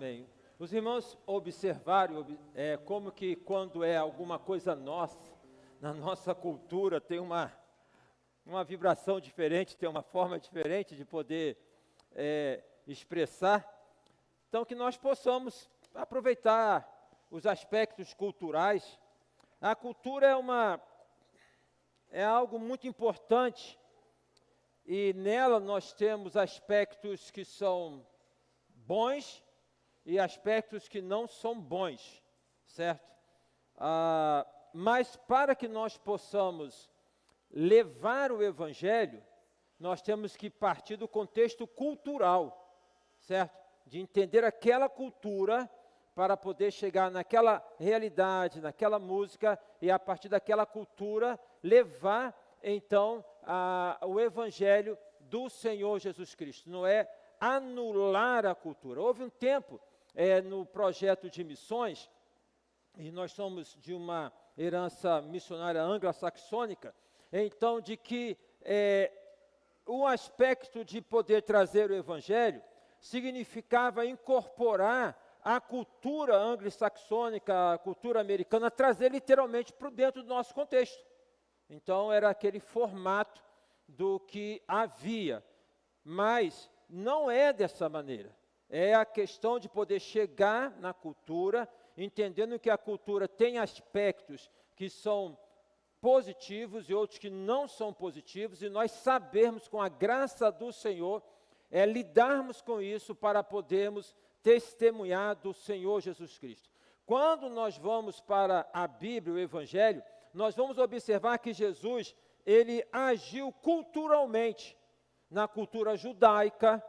Bem, os irmãos observaram como que quando é alguma coisa nossa, na nossa cultura tem uma vibração diferente, tem uma forma diferente de poder expressar. Então que nós possamos aproveitar os aspectos culturais. A cultura é algo muito importante e nela nós temos aspectos que são bons e aspectos que não são bons, certo? Mas para que nós possamos levar o Evangelho, nós temos que partir do contexto cultural, certo? De entender aquela cultura para poder chegar naquela realidade, naquela música e a partir daquela cultura levar então o Evangelho do Senhor Jesus Cristo. Não é anular a cultura. Houve um tempo no projeto de missões, e nós somos de uma herança missionária anglo-saxônica, então de que o aspecto de poder trazer o Evangelho significava incorporar a cultura anglo-saxônica, a cultura americana, trazer literalmente para dentro do nosso contexto. Então era aquele formato do que havia, mas não é dessa maneira. É a questão de poder chegar na cultura, entendendo que a cultura tem aspectos que são positivos e outros que não são positivos, e nós sabermos com a graça do Senhor, lidarmos com isso para podermos testemunhar do Senhor Jesus Cristo. Quando nós vamos para a Bíblia, o Evangelho, nós vamos observar que Jesus, ele agiu culturalmente, na cultura judaica,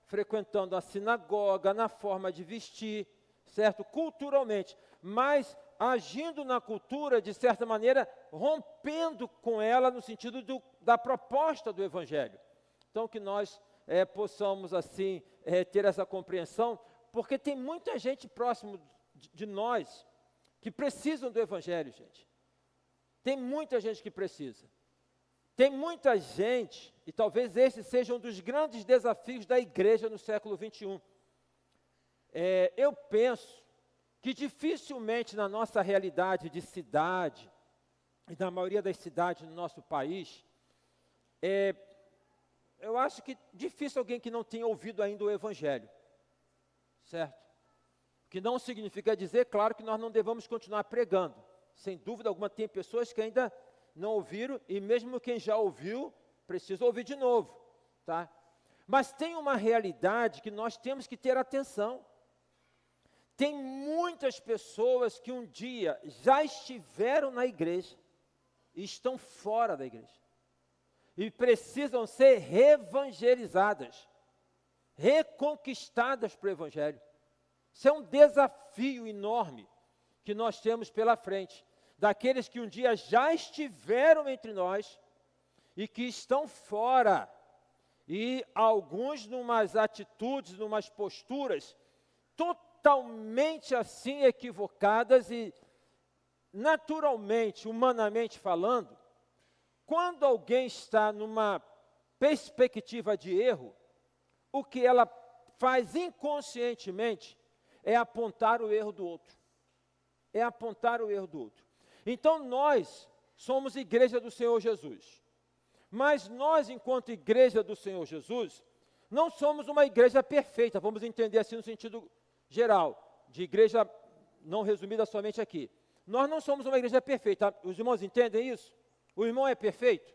frequentando a sinagoga, na forma de vestir, certo? Culturalmente, mas agindo na cultura, de certa maneira, rompendo com ela no sentido da proposta do Evangelho. Então, que nós possamos, assim, ter essa compreensão, porque tem muita gente próximo de nós que precisam do Evangelho, gente. Tem muita gente que precisa. Tem muita gente, e talvez esse seja um dos grandes desafios da igreja no século XXI. Eu penso que dificilmente na nossa realidade de cidade, e na maioria das cidades no nosso país, eu acho que difícil alguém que não tenha ouvido ainda o Evangelho, certo? Que não significa dizer, claro, que nós não devamos continuar pregando. Sem dúvida alguma, tem pessoas que ainda não ouviram, e mesmo quem já ouviu, precisa ouvir de novo, tá? Mas tem uma realidade que nós temos que ter atenção. Tem muitas pessoas que um dia já estiveram na igreja, e estão fora da igreja, e precisam ser reevangelizadas, reconquistadas para o Evangelho. Isso é um desafio enorme que nós temos pela frente, daqueles que um dia já estiveram entre nós e que estão fora, e alguns numas atitudes, numas posturas totalmente assim equivocadas e naturalmente, humanamente falando, quando alguém está numa perspectiva de erro, o que ela faz inconscientemente é apontar o erro do outro. É apontar o erro do outro. Então nós somos igreja do Senhor Jesus, mas nós, enquanto igreja do Senhor Jesus, não somos uma igreja perfeita, vamos entender assim no sentido geral, de igreja não resumida somente aqui. Nós não somos uma igreja perfeita, os irmãos entendem isso? O irmão é perfeito?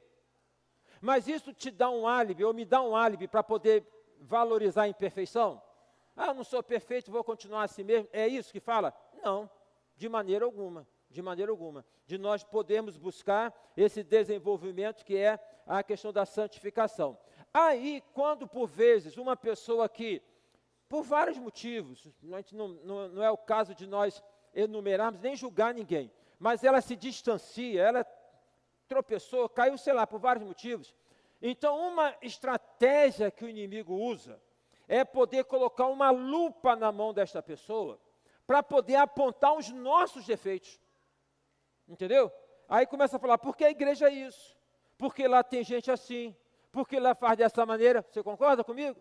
Mas isso te dá um álibi, ou me dá um álibi para poder valorizar a imperfeição? Eu não sou perfeito, vou continuar assim mesmo, é isso que fala? Não, de maneira alguma. De maneira alguma, de nós podermos buscar esse desenvolvimento que é a questão da santificação. Aí, quando por vezes uma pessoa que, por vários motivos, não é o caso de nós enumerarmos, nem julgar ninguém, mas ela se distancia, ela tropeçou, caiu, sei lá, por vários motivos. Então, uma estratégia que o inimigo usa é poder colocar uma lupa na mão desta pessoa para poder apontar os nossos defeitos. Entendeu? Aí começa a falar, por que a igreja é isso? Porque lá tem gente assim, porque lá faz dessa maneira, você concorda comigo?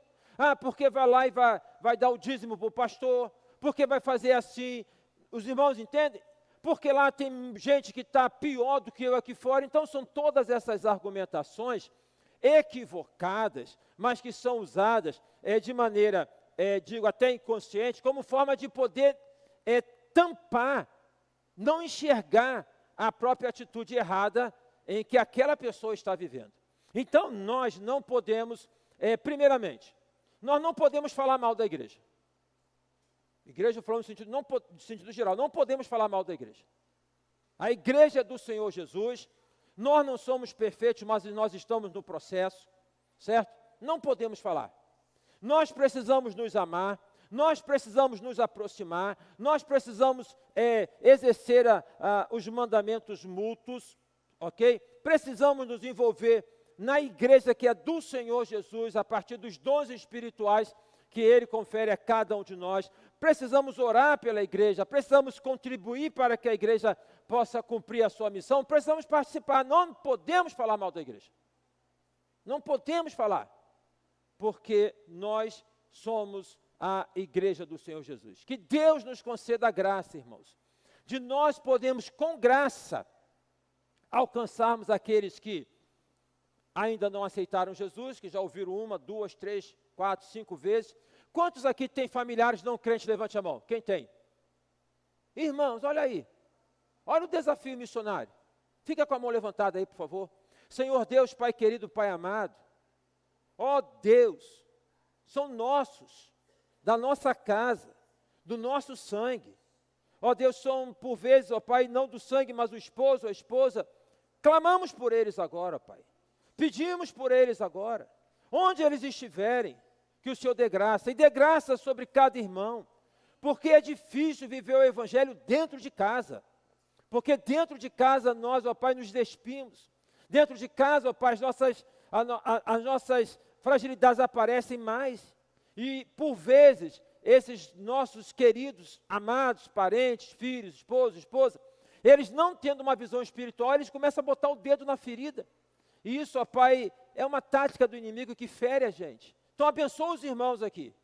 Porque vai lá e vai dar o dízimo para o pastor, porque vai fazer assim. Os irmãos entendem? Porque lá tem gente que está pior do que eu aqui fora. Então são todas essas argumentações equivocadas, mas que são usadas de maneira, digo, até inconsciente, como forma de poder tampar, não enxergar a própria atitude errada em que aquela pessoa está vivendo. Então, nós não podemos, primeiramente, nós não podemos falar mal da igreja. Igreja, falando no sentido geral, não podemos falar mal da igreja. A igreja é do Senhor Jesus, nós não somos perfeitos, mas nós estamos no processo, certo? Não podemos falar. Nós precisamos nos amar, nós precisamos nos aproximar, nós precisamos exercer os mandamentos mútuos, ok? Precisamos nos envolver na igreja que é do Senhor Jesus, a partir dos dons espirituais que Ele confere a cada um de nós. Precisamos orar pela igreja, precisamos contribuir para que a igreja possa cumprir a sua missão, precisamos participar, não podemos falar mal da igreja. Não podemos falar, porque nós somos a igreja do Senhor Jesus. Que Deus nos conceda a graça, irmãos, de nós podemos, com graça, alcançarmos aqueles que ainda não aceitaram Jesus, que já ouviram 1, 2, 3, 4, 5 vezes. Quantos aqui têm familiares não crentes? Levante a mão. Quem tem? Irmãos, olha aí. Olha o desafio missionário. Fica com a mão levantada aí, por favor. Senhor Deus, Pai querido, Pai amado. Ó Deus, são nossos, da nossa casa, do nosso sangue. Ó Deus, são por vezes, ó Pai, não do sangue, mas o esposo, a esposa. Clamamos por eles agora, Pai. Pedimos por eles agora. Onde eles estiverem, que o Senhor dê graça. E dê graça sobre cada irmão. Porque é difícil viver o Evangelho dentro de casa. Porque dentro de casa nós, ó Pai, nos despimos. Dentro de casa, ó Pai, as nossas fragilidades aparecem mais. E, por vezes, esses nossos queridos, amados, parentes, filhos, esposa, eles não tendo uma visão espiritual, eles começam a botar o dedo na ferida. E isso, ó Pai, é uma tática do inimigo que fere a gente. Então, abençoa os irmãos aqui.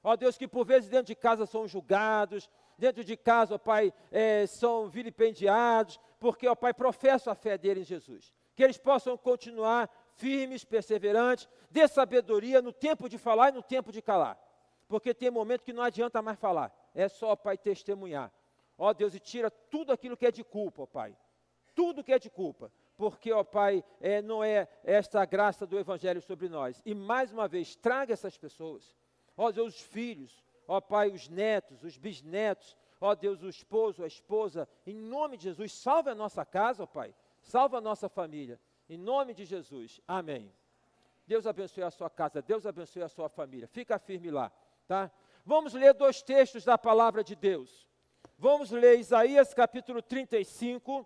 Ó Deus, que por vezes dentro de casa são julgados, dentro de casa, ó Pai, são vilipendiados, porque, ó Pai, professam a fé deles em Jesus. Que eles possam continuar firmes, perseverantes, dê sabedoria no tempo de falar e no tempo de calar. Porque tem momento que não adianta mais falar, é só, ó Pai, testemunhar. Ó Deus, e tira tudo aquilo que é de culpa, ó Pai. Tudo que é de culpa. Porque, ó Pai, não é esta graça do Evangelho sobre nós. E mais uma vez, traga essas pessoas. Ó Deus, os filhos, ó Pai, os netos, os bisnetos, ó Deus, o esposo, a esposa, em nome de Jesus, salve a nossa casa, ó Pai, salve a nossa família, em nome de Jesus, amém. Deus abençoe a sua casa, Deus abençoe a sua família, fica firme lá, tá? Vamos ler 2 textos da palavra de Deus. Vamos ler Isaías capítulo 35,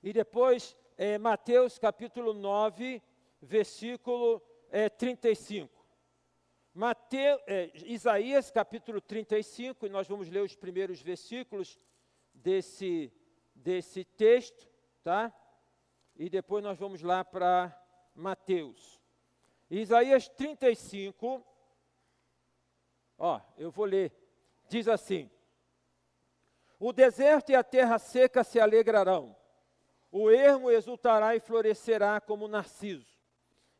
e depois Mateus capítulo 9, versículo 35. Isaías capítulo 35, e nós vamos ler os primeiros versículos desse texto, tá? E depois nós vamos lá para Mateus. Isaías 35, eu vou ler, diz assim: o deserto e a terra seca se alegrarão, o ermo exultará e florescerá como narciso.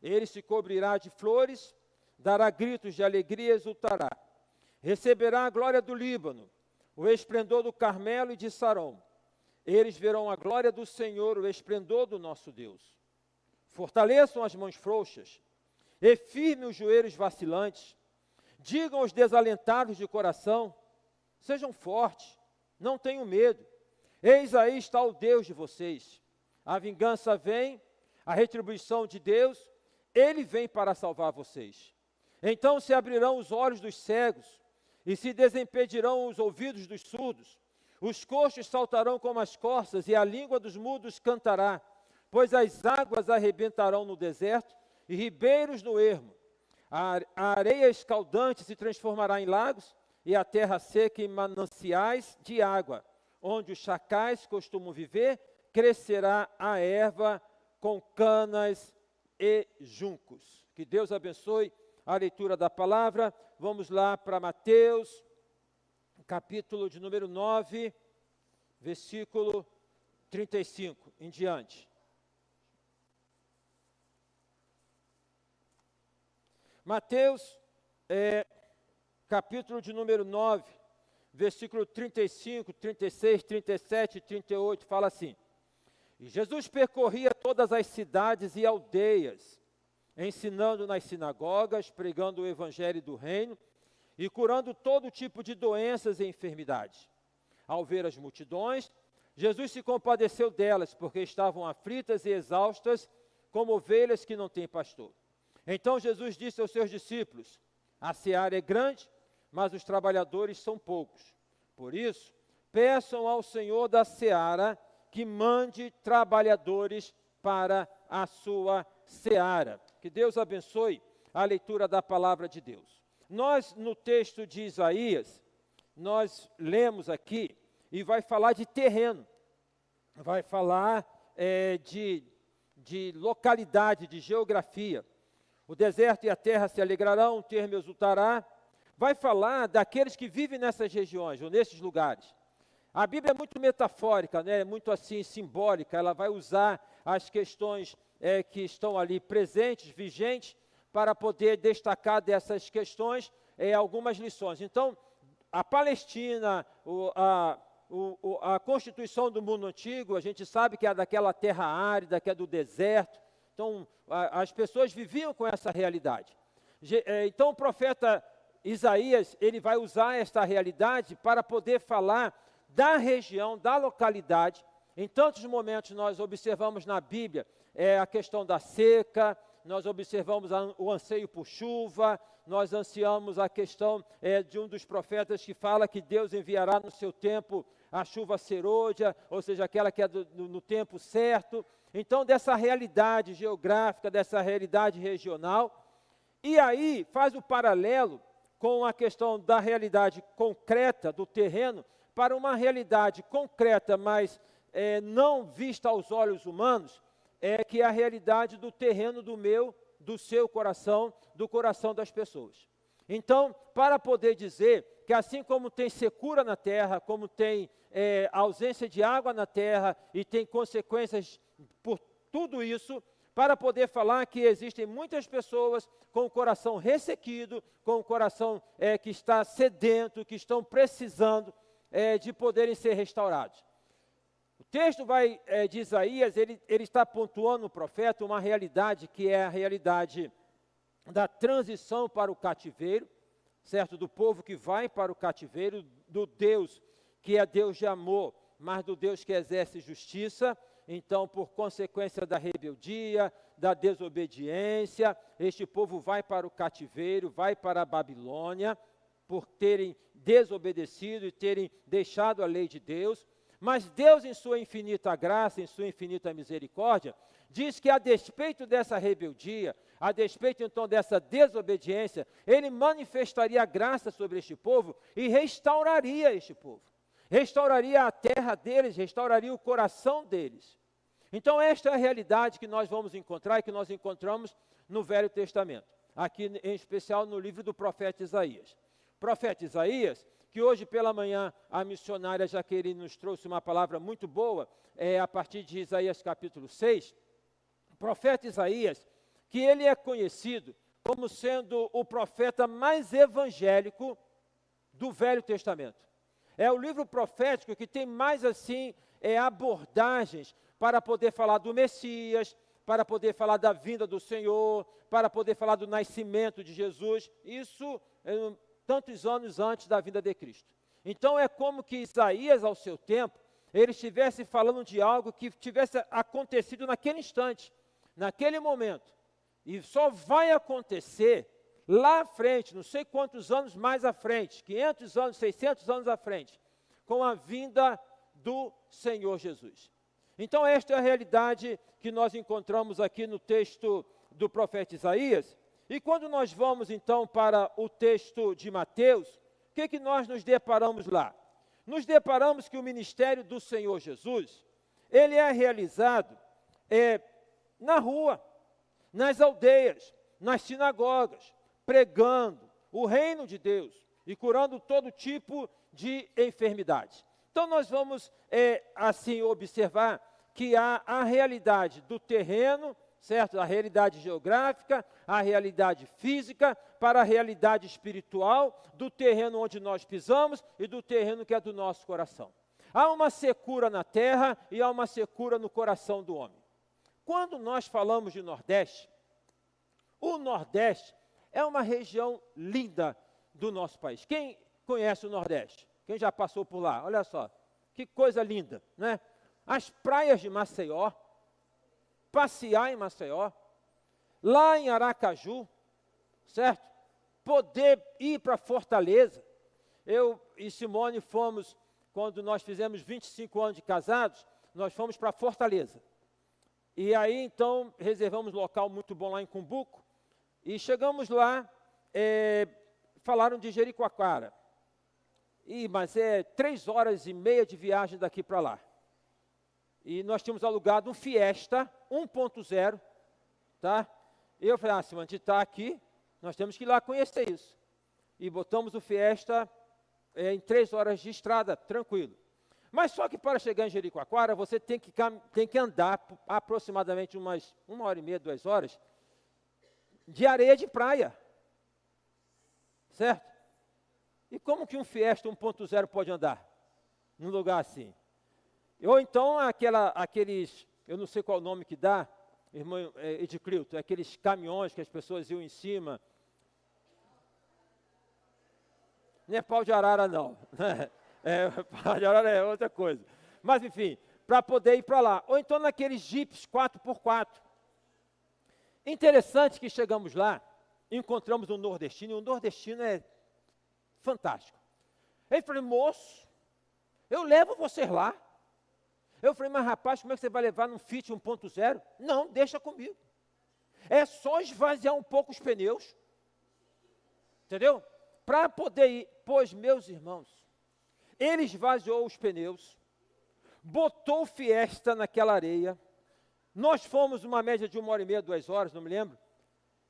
Ele se cobrirá de flores, dará gritos de alegria e exultará. Receberá a glória do Líbano, o esplendor do Carmelo e de Sarom. Eles verão a glória do Senhor, o esplendor do nosso Deus. Fortaleçam as mãos frouxas e firmem os joelhos vacilantes. Digam aos desalentados de coração: sejam fortes, não tenham medo. Eis aí está o Deus de vocês. A vingança vem, a retribuição de Deus, Ele vem para salvar vocês. Então se abrirão os olhos dos cegos e se desimpedirão os ouvidos dos surdos. Os coxos saltarão como as corças e a língua dos mudos cantará, pois as águas arrebentarão no deserto e ribeiros no ermo. A areia escaldante se transformará em lagos e a terra seca em mananciais de água. Onde os chacais costumam viver, crescerá a erva com canas e juncos. Que Deus abençoe a leitura da palavra. Vamos lá para Mateus, capítulo de número 9, versículo 35 em diante. Mateus, capítulo de número 9, versículo 35, 36, 37 e 38, fala assim: E Jesus percorria todas as cidades e aldeias, ensinando nas sinagogas, pregando o evangelho do reino e curando todo tipo de doenças e enfermidades. Ao ver as multidões, Jesus se compadeceu delas, porque estavam aflitas e exaustas, como ovelhas que não têm pastor. Então Jesus disse aos seus discípulos: A seara é grande, mas os trabalhadores são poucos. Por isso, peçam ao Senhor da seara que mande trabalhadores para a sua seara. Que Deus abençoe a leitura da palavra de Deus. Nós, no texto de Isaías, nós lemos aqui e vai falar de terreno, vai falar de localidade, de geografia. O deserto e a terra se alegrarão, o termo exultará. Vai falar daqueles que vivem nessas regiões ou nesses lugares. A Bíblia é muito metafórica, né? Muito assim simbólica. Ela vai usar as questões que estão ali presentes, vigentes, para poder destacar dessas questões algumas lições. Então, a Palestina, a constituição do mundo antigo, a gente sabe que é daquela terra árida, que é do deserto. Então, as pessoas viviam com essa realidade. Então, o profeta Isaías, ele vai usar esta realidade para poder falar da região, da localidade. Em tantos momentos nós observamos na Bíblia a questão da seca, nós observamos o anseio por chuva, nós ansiamos a questão de um dos profetas que fala que Deus enviará no seu tempo a chuva serôdia, ou seja, aquela que é no tempo certo. Então, dessa realidade geográfica, dessa realidade regional, e aí faz o paralelo com a questão da realidade concreta do terreno para uma realidade concreta, mas não vista aos olhos humanos, que é a realidade do terreno do seu coração, do coração das pessoas. Então, para poder dizer que assim como tem secura na terra, como tem ausência de água na terra e tem consequências por tudo isso, para poder falar que existem muitas pessoas com o coração ressequido, com o coração que está sedento, que estão precisando de poderem ser restaurados. O texto de Isaías, ele está pontuando o profeta uma realidade que é a realidade da transição para o cativeiro, certo? Do povo que vai para o cativeiro, do Deus que é Deus de amor, mas do Deus que exerce justiça. Então, por consequência da rebeldia, da desobediência, este povo vai para o cativeiro, vai para a Babilônia, por terem desobedecido e terem deixado a lei de Deus. Mas Deus, em sua infinita graça, em sua infinita misericórdia, diz que a despeito dessa rebeldia, a despeito então dessa desobediência, Ele manifestaria a graça sobre este povo e restauraria este povo. Restauraria a terra deles, restauraria o coração deles. Então, esta é a realidade que nós vamos encontrar e que nós encontramos no Velho Testamento, aqui em especial no livro do profeta Isaías. Profeta Isaías, que hoje pela manhã a missionária Jaqueline nos trouxe uma palavra muito boa, a partir de Isaías capítulo 6, o profeta Isaías, que ele é conhecido como sendo o profeta mais evangélico do Velho Testamento. É o livro profético que tem mais assim abordagens para poder falar do Messias, para poder falar da vinda do Senhor, para poder falar do nascimento de Jesus. Isso tantos anos antes da vinda de Cristo. Então é como que Isaías, ao seu tempo, ele estivesse falando de algo que tivesse acontecido naquele instante, naquele momento. E só vai acontecer lá à frente, não sei quantos anos mais à frente, 500 anos, 600 anos à frente, com a vinda do Senhor Jesus. Então esta é a realidade que nós encontramos aqui no texto do profeta Isaías. E quando nós vamos então para o texto de Mateus, o que nós nos deparamos lá? Nos deparamos que o ministério do Senhor Jesus, ele é realizado na rua, nas aldeias, nas sinagogas, pregando o reino de Deus e curando todo tipo de enfermidades. Então, nós vamos, assim, observar que há a realidade do terreno, certo? A realidade geográfica, a realidade física, para a realidade espiritual, do terreno onde nós pisamos e do terreno que é do nosso coração. Há uma secura na terra e há uma secura no coração do homem. Quando nós falamos de Nordeste, o Nordeste é uma região linda do nosso país. Quem conhece o Nordeste? Quem já passou por lá? Olha só, que coisa linda, né? As praias de Maceió, passear em Maceió, lá em Aracaju, certo? Poder ir para Fortaleza. Eu e Simone fomos, quando nós fizemos 25 anos de casados, nós fomos para Fortaleza. E aí, então, reservamos um local muito bom lá em Cumbuco, e chegamos lá, falaram de Jericoacoara. Mas é 3 horas e meia de viagem daqui para lá. E nós tínhamos alugado um Fiesta 1.0, tá? E eu falei, se a gente está aqui, nós temos que ir lá conhecer isso. E botamos o Fiesta em 3 horas de estrada, tranquilo. Mas só que para chegar em Jericoacoara, você tem que andar aproximadamente uma hora e meia, 2 horas, de areia de praia. Certo? E como que um Fiesta 1.0 pode andar num lugar assim? Ou então aqueles, eu não sei qual o nome que dá, irmão Ediclito, aqueles caminhões que as pessoas iam em cima. Não é pau de arara, não. Pau de arara é outra coisa. Mas, enfim, para poder ir para lá. Ou então naqueles jipes 4x4. Interessante que chegamos lá, encontramos um nordestino, e o nordestino é fantástico. Ele falou, moço, eu levo vocês lá. Eu falei, mas rapaz, como é que você vai levar num Fiat 1.0? Não, deixa comigo. É só esvaziar um pouco os pneus. Entendeu? Para poder ir, pois, meus irmãos, ele esvaziou os pneus, botou o Fiesta naquela areia, nós fomos uma média de 1 hora e meia, 2 horas, não me lembro,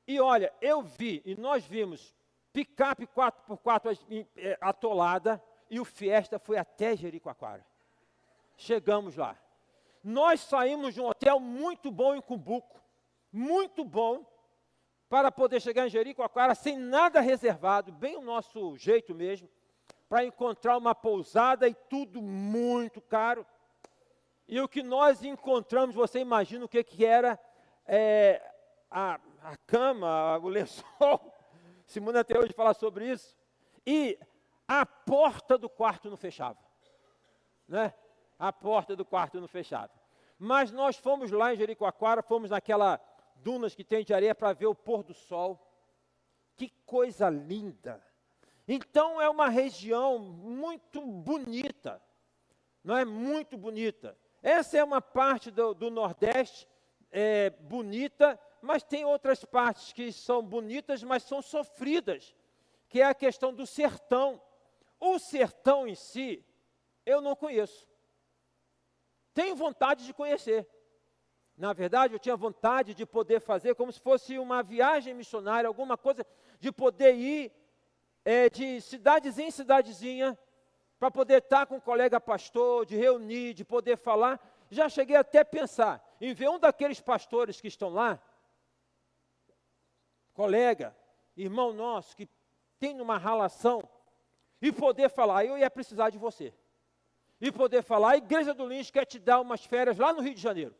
e olha, eu vi, e nós vimos, picape 4x4 atolada, e o Fiesta foi até Jericoacoara. Chegamos lá. Nós saímos de um hotel muito bom em Cumbuco, muito bom, para poder chegar em Jericoacoara sem nada reservado, bem o nosso jeito mesmo, para encontrar uma pousada e tudo muito caro. E o que nós encontramos, você imagina o que era a cama, o lençol, Simone até hoje fala sobre isso, e a porta do quarto não fechava, né? A porta do quarto não fechava. Mas nós fomos lá em Jericoacoara, fomos naquela dunas que tem de areia para ver o pôr do sol. Que coisa linda! Então é uma região muito bonita, não é? Muito bonita. Essa é uma parte do Nordeste bonita, mas tem outras partes que são bonitas, mas são sofridas, que é a questão do sertão. O sertão em si, eu não conheço. Tenho vontade de conhecer. Na verdade, eu tinha vontade de poder fazer como se fosse uma viagem missionária, alguma coisa, de poder ir de cidadezinha em cidadezinha, para poder estar com um colega pastor, de reunir, de poder falar. Já cheguei até a pensar em ver um daqueles pastores que estão lá, colega, irmão nosso, que tem uma relação, e poder falar, eu ia precisar de você. E poder falar, a Igreja do Lins quer te dar umas férias lá no Rio de Janeiro.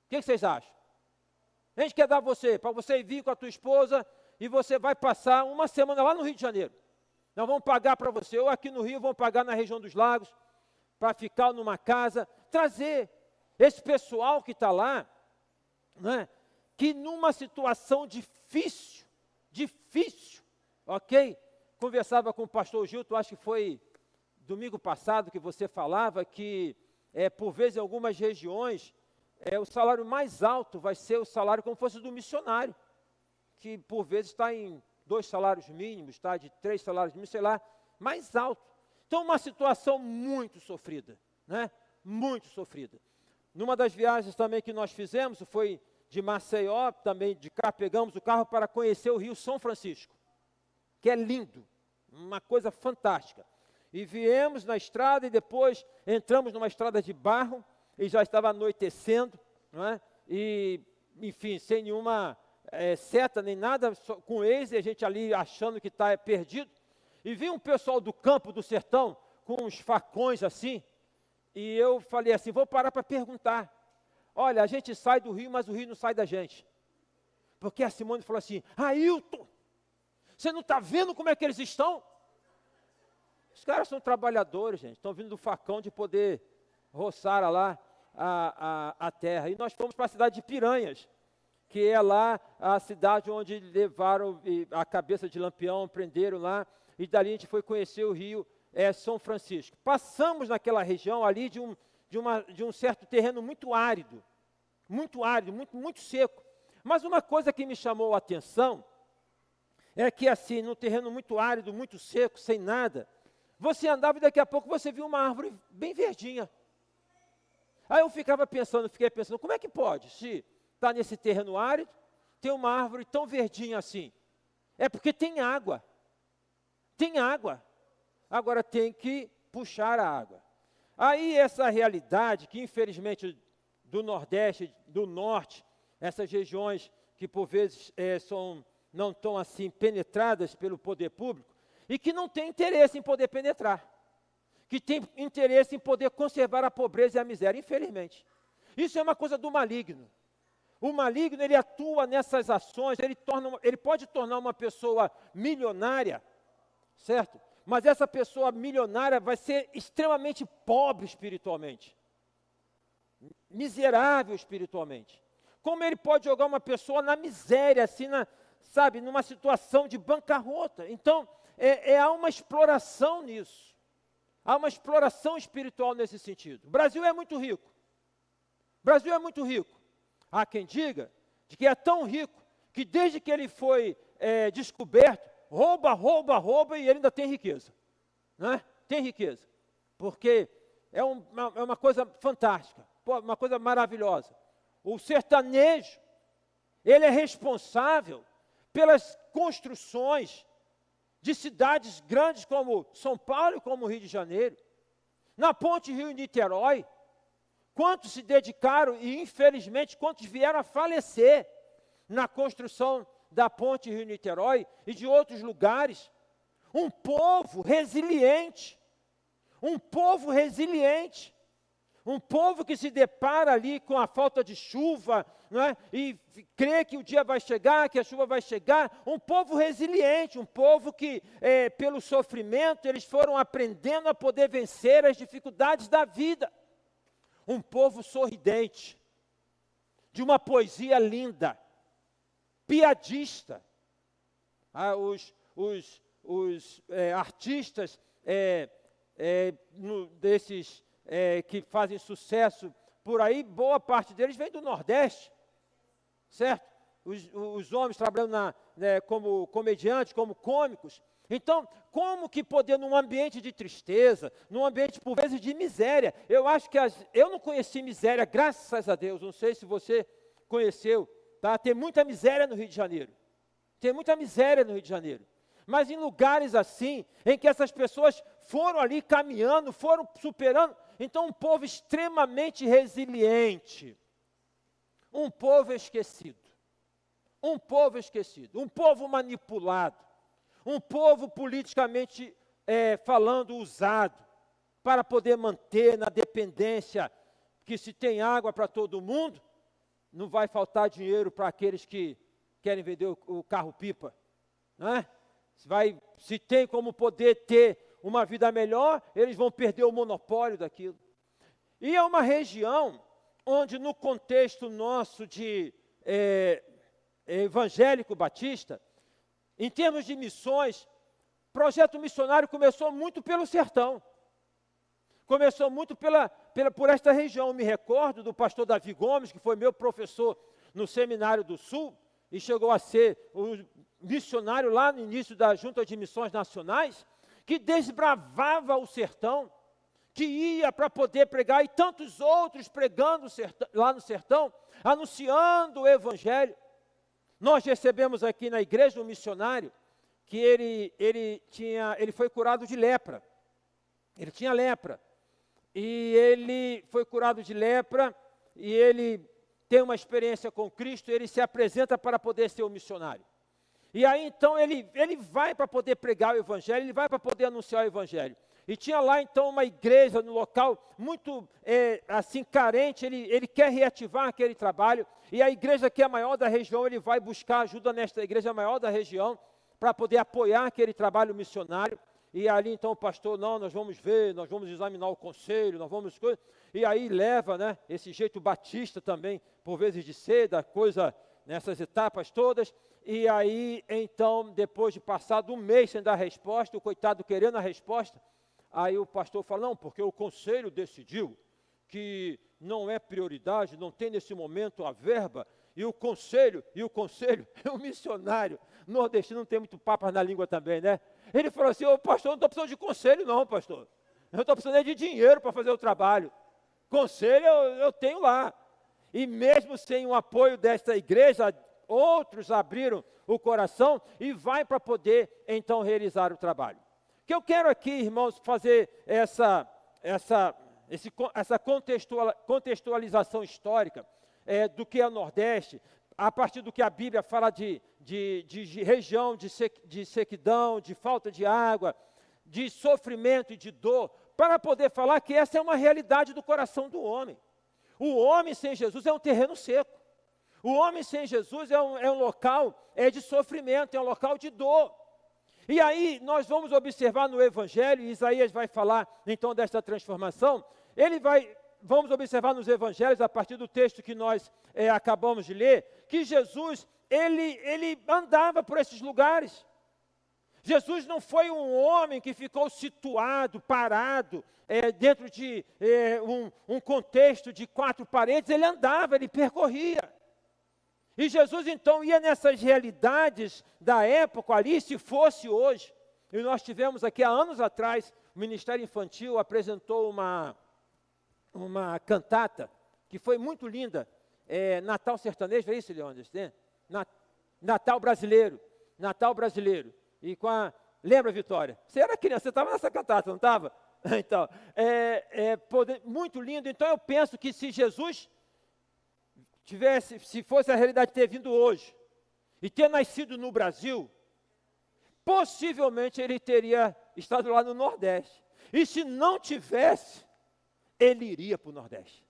O que vocês acham? A gente quer dar para você vir com a tua esposa, e você vai passar uma semana lá no Rio de Janeiro. Nós vamos pagar para você, ou aqui no Rio, vamos pagar na região dos lagos, para ficar numa casa, trazer esse pessoal que está lá, né, que numa situação difícil, ok? Conversava com o pastor Gilton, acho que foi domingo passado que você falava que, por vezes, em algumas regiões, o salário mais alto vai ser o salário como fosse do missionário, que por vezes está em 2 salários mínimos, está de 3 salários mínimos, sei lá, mais alto. Então, uma situação muito sofrida, né? Muito sofrida. Numa das viagens também que nós fizemos, foi de Maceió, também de cá, pegamos o carro para conhecer o Rio São Francisco, que é lindo, uma coisa fantástica. E viemos na estrada e depois entramos numa estrada de barro e já estava anoitecendo, não é? E, enfim, sem nenhuma seta nem nada, com eles, e a gente ali achando que está perdido. E vi um pessoal do campo, do sertão, com uns facões assim, e eu falei assim, vou parar para perguntar. Olha, a gente sai do rio, mas o rio não sai da gente. Porque a Simone falou assim, Ailton, você não está vendo como é que eles estão? Os caras são trabalhadores, gente, estão vindo do facão de poder roçar lá a terra. E nós fomos para a cidade de Piranhas, que é lá a cidade onde levaram a cabeça de Lampião, prenderam lá, e dali a gente foi conhecer o rio São Francisco. Passamos naquela região ali de um certo terreno muito árido, muito seco. Mas uma coisa que me chamou a atenção é que assim, num terreno muito árido, muito seco, sem nada, você andava e daqui a pouco você viu uma árvore bem verdinha. Aí eu fiquei pensando, como é que pode? Se está nesse terreno árido, tem uma árvore tão verdinha assim. É porque tem água. Tem água. Agora tem que puxar a água. Aí essa realidade que infelizmente do Nordeste, do Norte, essas regiões que por vezes não estão assim penetradas pelo poder público e que não tem interesse em poder penetrar, que tem interesse em poder conservar a pobreza e a miséria, infelizmente. Isso é uma coisa do maligno. O maligno, ele atua nessas ações, ele pode tornar uma pessoa milionária, certo? Mas essa pessoa milionária vai ser extremamente pobre espiritualmente, miserável espiritualmente. Como ele pode jogar uma pessoa na miséria, assim, numa situação de bancarrota. Então, há uma exploração nisso. Há uma exploração espiritual nesse sentido. O Brasil é muito rico. O Brasil é muito rico. Há quem diga de que é tão rico que desde que ele foi descoberto, rouba e ele ainda tem riqueza. Né? Tem riqueza. Porque é uma coisa fantástica, uma coisa maravilhosa. O sertanejo, ele é responsável pelas construções de cidades grandes como São Paulo e como Rio de Janeiro. Na ponte Rio-Niterói, quantos se dedicaram e, infelizmente, quantos vieram a falecer na construção da ponte Rio-Niterói e de outros lugares. Um povo resiliente, um povo resiliente, um povo que se depara ali com a falta de chuva, não é? E crê que o dia vai chegar, que a chuva vai chegar, um povo resiliente, um povo que, pelo sofrimento, eles foram aprendendo a poder vencer as dificuldades da vida. Um povo sorridente, de uma poesia linda, piadista. Os artistas desses que fazem sucesso por aí, boa parte deles vem do Nordeste, certo? Os homens trabalhando como comediantes, como cômicos. Então, como que poder, num ambiente de tristeza, num ambiente, por vezes, de miséria, eu acho que eu não conheci miséria, graças a Deus, não sei se você conheceu, tá? Tem muita miséria no Rio de Janeiro, tem muita miséria no Rio de Janeiro, mas em lugares assim, em que essas pessoas foram ali caminhando, foram superando, então um povo extremamente resiliente, um povo esquecido, um povo manipulado, um povo politicamente falando usado, para poder manter na dependência, que se tem água para todo mundo, não vai faltar dinheiro para aqueles que querem vender o carro-pipa, né? Se tem como poder ter uma vida melhor, eles vão perder o monopólio daquilo. E é uma região onde, no contexto nosso de evangélico batista, em termos de missões, o projeto missionário começou muito pelo sertão. Começou muito por esta região. Eu me recordo do pastor Davi Gomes, que foi meu professor no Seminário do Sul, e chegou a ser o missionário lá no início da Junta de Missões Nacionais, que desbravava o sertão, que ia para poder pregar, e tantos outros pregando lá no sertão, anunciando o Evangelho. Nós recebemos aqui na igreja um missionário, que ele foi curado de lepra. Ele tinha lepra. E ele foi curado de lepra, e ele tem uma experiência com Cristo, ele se apresenta para poder ser um missionário. E aí então ele vai para poder pregar o Evangelho, ele vai para poder anunciar o Evangelho. E tinha lá então uma igreja no local muito assim carente, ele quer reativar aquele trabalho, e a igreja que é a maior da região, ele vai buscar ajuda nesta igreja maior da região, para poder apoiar aquele trabalho missionário. E ali então o pastor, não, nós vamos ver, nós vamos examinar o conselho, nós vamos... E aí leva, né, esse jeito batista também, por vezes de ser, da coisa, nessas etapas todas. E aí, então, depois de passado um mês sem dar resposta, o coitado querendo a resposta, aí o pastor fala, não, porque o conselho decidiu que não é prioridade, não tem nesse momento a verba, e o conselho é um missionário. Nordestino não tem muito papas na língua também, né? Ele falou assim, ô pastor, não estou precisando de conselho não, pastor. Eu estou precisando de dinheiro para fazer o trabalho. Conselho eu tenho lá. E mesmo sem o apoio desta igreja, outros abriram o coração e vai para poder, então, realizar o trabalho. O que eu quero aqui, irmãos, fazer essa contextualização histórica do que é o Nordeste, a partir do que a Bíblia fala de região, de sequidão, de falta de água, de sofrimento e de dor, para poder falar que essa é uma realidade do coração do homem. O homem sem Jesus é um terreno seco. O homem sem Jesus é um local de sofrimento, é um local de dor. E aí nós vamos observar no Evangelho, e Isaías vai falar então desta transformação, vamos observar nos Evangelhos, a partir do texto que nós acabamos de ler, que Jesus, ele andava por esses lugares. Jesus não foi um homem que ficou situado, parado, dentro de um contexto de 4 paredes, ele andava, ele percorria. E Jesus então ia nessas realidades da época ali, se fosse hoje. E nós tivemos aqui há anos atrás, o Ministério Infantil apresentou uma cantata, que foi muito linda, Natal Sertanejo, é isso, Leônidas? Natal Brasileiro. E lembra, Vitória? Você era criança, você estava nessa cantata, não estava? Então, muito lindo. Então eu penso que se Jesus se fosse a realidade ter vindo hoje, e ter nascido no Brasil, possivelmente ele teria estado lá no Nordeste. E se não tivesse, ele iria para o Nordeste.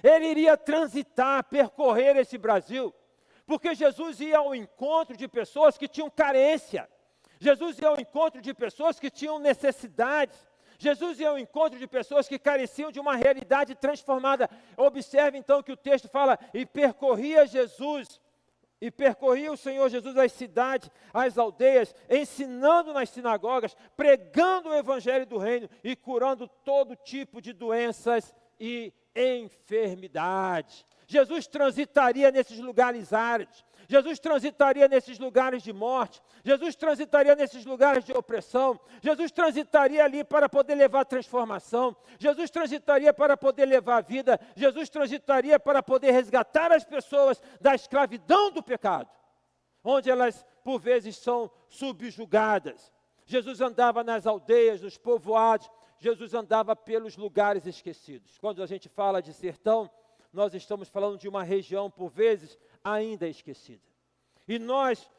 Ele iria transitar, percorrer esse Brasil, porque Jesus ia ao encontro de pessoas que tinham carência. Jesus ia ao encontro de pessoas que tinham necessidades. Jesus ia ao encontro de pessoas que careciam de uma realidade transformada. Observe então que o texto fala, e percorria o Senhor Jesus as cidades, as aldeias, ensinando nas sinagogas, pregando o evangelho do reino e curando todo tipo de doenças e enfermidades. Jesus transitaria nesses lugares áridos. Jesus transitaria nesses lugares de morte. Jesus transitaria nesses lugares de opressão. Jesus transitaria ali para poder levar transformação. Jesus transitaria para poder levar vida. Jesus transitaria para poder resgatar as pessoas da escravidão do pecado, onde elas, por vezes, são subjugadas. Jesus andava nas aldeias, nos povoados. Jesus andava pelos lugares esquecidos. Quando a gente fala de sertão, nós estamos falando de uma região, por vezes, ainda esquecida. E nós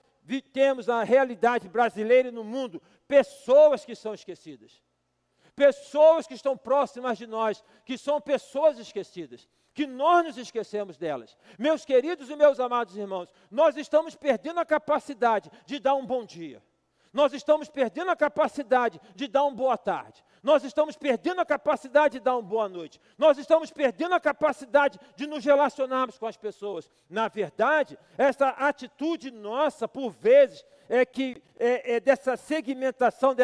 temos na realidade brasileira e no mundo, pessoas que são esquecidas. Pessoas que estão próximas de nós, que são pessoas esquecidas, que nós nos esquecemos delas. Meus queridos e meus amados irmãos, nós estamos perdendo a capacidade de dar um bom dia. Nós estamos perdendo a capacidade de dar uma boa tarde. Nós estamos perdendo a capacidade de dar uma boa noite. Nós estamos perdendo a capacidade de nos relacionarmos com as pessoas. Na verdade, essa atitude nossa, por vezes, dessa segmentação,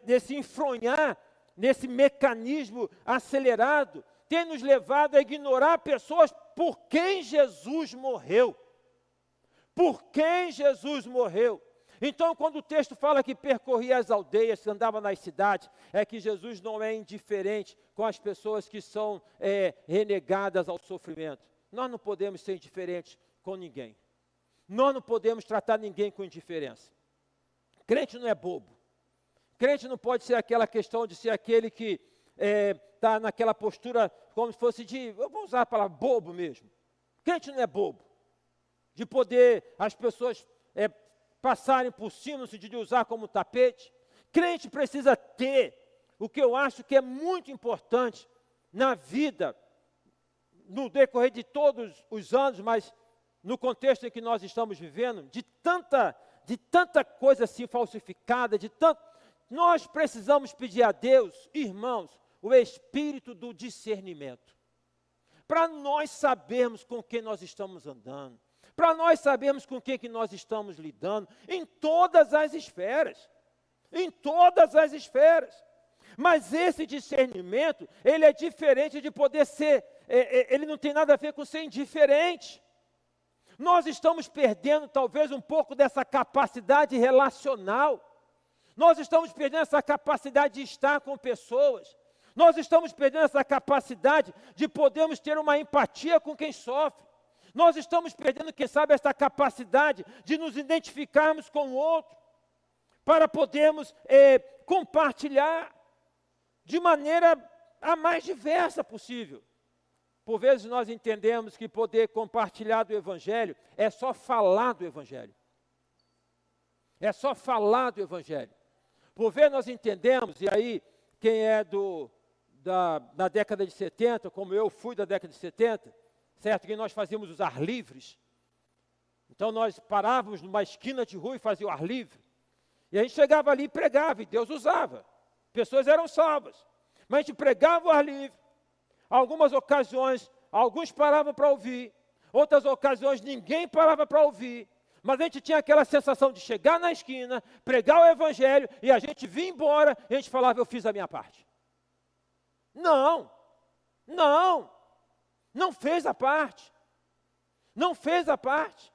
desse enfronhar, nesse mecanismo acelerado, tem nos levado a ignorar pessoas por quem Jesus morreu. Por quem Jesus morreu. Então, quando o texto fala que percorria as aldeias, que andava nas cidades, é que Jesus não é indiferente com as pessoas que são renegadas ao sofrimento. Nós não podemos ser indiferentes com ninguém. Nós não podemos tratar ninguém com indiferença. Crente não é bobo. Crente não pode ser aquela questão de ser aquele que está naquela postura como se fosse eu vou usar a palavra bobo mesmo. Crente não é bobo. De poder as pessoas passarem por cima, no sentido de usar como tapete. Crente precisa ter o que eu acho que é muito importante na vida, no decorrer de todos os anos, mas no contexto em que nós estamos vivendo, de tanta coisa assim falsificada, nós precisamos pedir a Deus, irmãos, o espírito do discernimento, para nós sabermos com quem nós estamos andando, para nós sabermos com quem que nós estamos lidando, em todas as esferas, mas esse discernimento, ele é diferente de poder ser, ele não tem nada a ver com ser indiferente. Nós estamos perdendo talvez um pouco dessa capacidade relacional, nós estamos perdendo essa capacidade de estar com pessoas, nós estamos perdendo essa capacidade de podermos ter uma empatia com quem sofre, nós estamos perdendo, quem sabe, essa capacidade de nos identificarmos com o outro, para podermos compartilhar de maneira a mais diversa possível. Por vezes nós entendemos que poder compartilhar do Evangelho é só falar do Evangelho. É só falar do Evangelho. Por vezes nós entendemos, e aí quem é da década de 70, como eu fui da década de 70, certo? Que nós fazíamos os ar livres. Então nós parávamos numa esquina de rua e fazia o ar livre. E a gente chegava ali e pregava, e Deus usava. Pessoas eram salvas. Mas a gente pregava o ar livre. Algumas ocasiões, alguns paravam para ouvir. Outras ocasiões, ninguém parava para ouvir. Mas a gente tinha aquela sensação de chegar na esquina, pregar o Evangelho, e a gente vinha embora, e a gente falava, eu fiz a minha parte. Não fez a parte. Não fez a parte.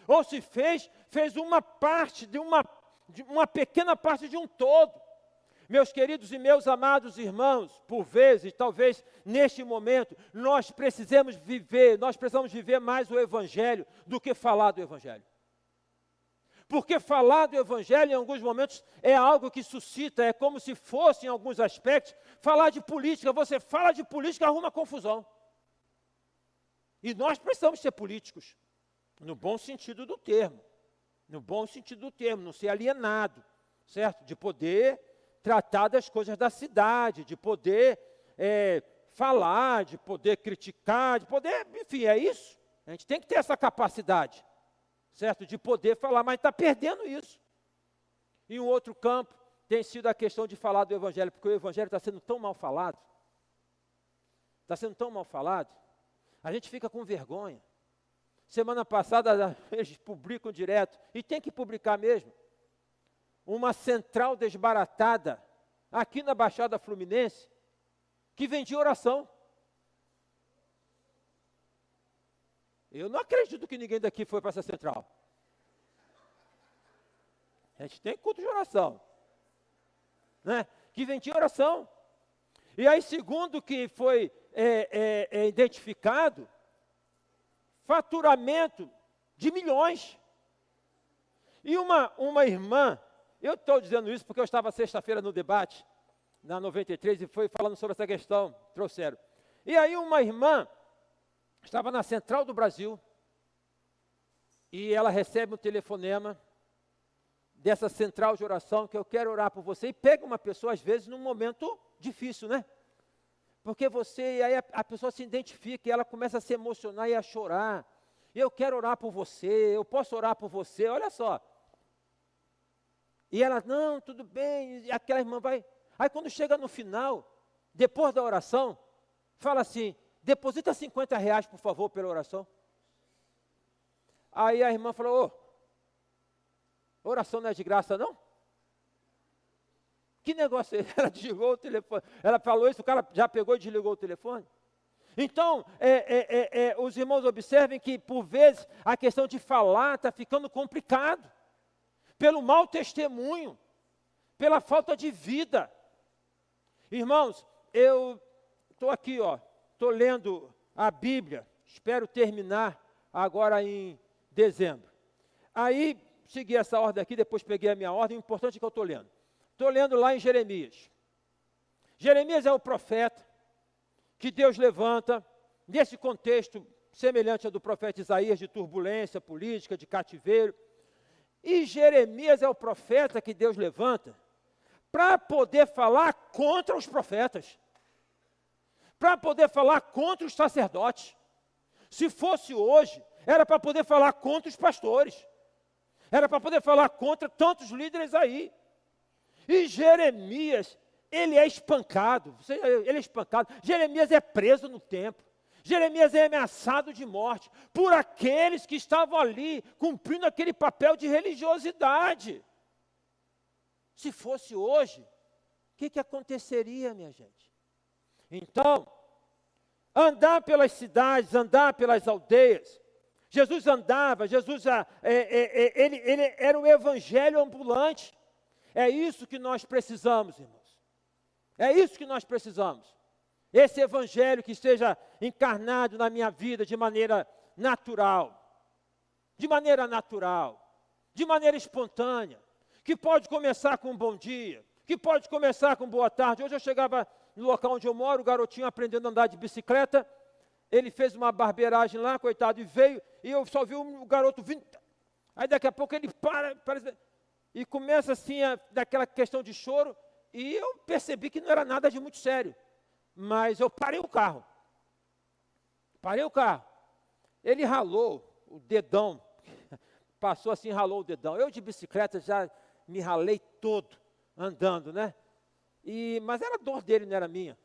Ou se fez uma parte de uma pequena parte de um todo. Meus queridos e meus amados irmãos, por vezes, talvez neste momento, nós precisamos viver mais o Evangelho do que falar do Evangelho. Porque falar do Evangelho, em alguns momentos, é algo que suscita, é como se fosse, em alguns aspectos, falar de política. Você fala de política, arruma confusão. E nós precisamos ser políticos, no bom sentido do termo. No bom sentido do termo, não ser alienado, certo? De poder tratar das coisas da cidade, de poder falar, de poder criticar, de poder, enfim, é isso. A gente tem que ter essa capacidade, certo? De poder falar, mas está perdendo isso. E um outro campo tem sido a questão de falar do Evangelho, porque o Evangelho está sendo tão mal falado. Está sendo tão mal falado. A gente fica com vergonha. Semana passada, eles publicam direto, e tem que publicar mesmo, uma central desbaratada, aqui na Baixada Fluminense, que vendia oração. Eu não acredito que ninguém daqui foi para essa central. A gente tem culto de oração, né? Que vendia oração. E aí, segundo que foi identificado, faturamento de milhões. E uma irmã, eu estou dizendo isso porque eu estava sexta-feira no debate, na 93, e foi falando sobre essa questão, trouxeram. E aí uma irmã estava na Central do Brasil, e ela recebe um telefonema dessa central de oração, que eu quero orar por você, e pega uma pessoa, às vezes, num momento difícil, né? Porque aí a pessoa se identifica, e ela começa a se emocionar e a chorar. Eu quero orar por você, eu posso orar por você, olha só. E ela, não, tudo bem, e aquela irmã vai. Aí quando chega no final, depois da oração, fala assim, deposita R$50, por favor, pela oração. Aí a irmã falou, oração não é de graça, não? Que negócio é esse? Ela desligou o telefone. Ela falou isso, o cara já pegou e desligou o telefone. Então, os irmãos observem que, por vezes, a questão de falar está ficando complicado. Pelo mau testemunho, pela falta de vida. Irmãos, eu estou aqui, estou lendo a Bíblia, espero terminar agora em dezembro. Aí, segui essa ordem aqui, depois peguei a minha ordem, o importante é que eu estou lendo. Estou lendo lá em Jeremias. Jeremias é o profeta que Deus levanta nesse contexto semelhante ao do profeta Isaías, de turbulência política, de cativeiro. E Jeremias é o profeta que Deus levanta para poder falar contra os profetas, para poder falar contra os sacerdotes. Se fosse hoje, era para poder falar contra os pastores, era para poder falar contra tantos líderes aí. E Jeremias, ele é espancado, Jeremias é preso no templo. Jeremias é ameaçado de morte por aqueles que estavam ali cumprindo aquele papel de religiosidade. Se fosse hoje, o que aconteceria, minha gente? Então, andar pelas cidades, andar pelas aldeias. Jesus andava, ele era um evangelho ambulante. É isso que nós precisamos, irmãos. É isso que nós precisamos. Esse evangelho que esteja encarnado na minha vida de maneira natural, de maneira espontânea, que pode começar com um bom dia, que pode começar com boa tarde. Hoje eu chegava no local onde eu moro, o garotinho aprendendo a andar de bicicleta, ele fez uma barbeiragem lá, coitado, e veio, e eu só vi o garoto vindo. Aí daqui a pouco ele para e começa assim, daquela questão de choro, e eu percebi que não era nada de muito sério. Mas eu parei o carro. Ele ralou o dedão, passou assim, ralou o dedão. Eu de bicicleta já me ralei todo, andando, né? Mas era dor dele, não era minha.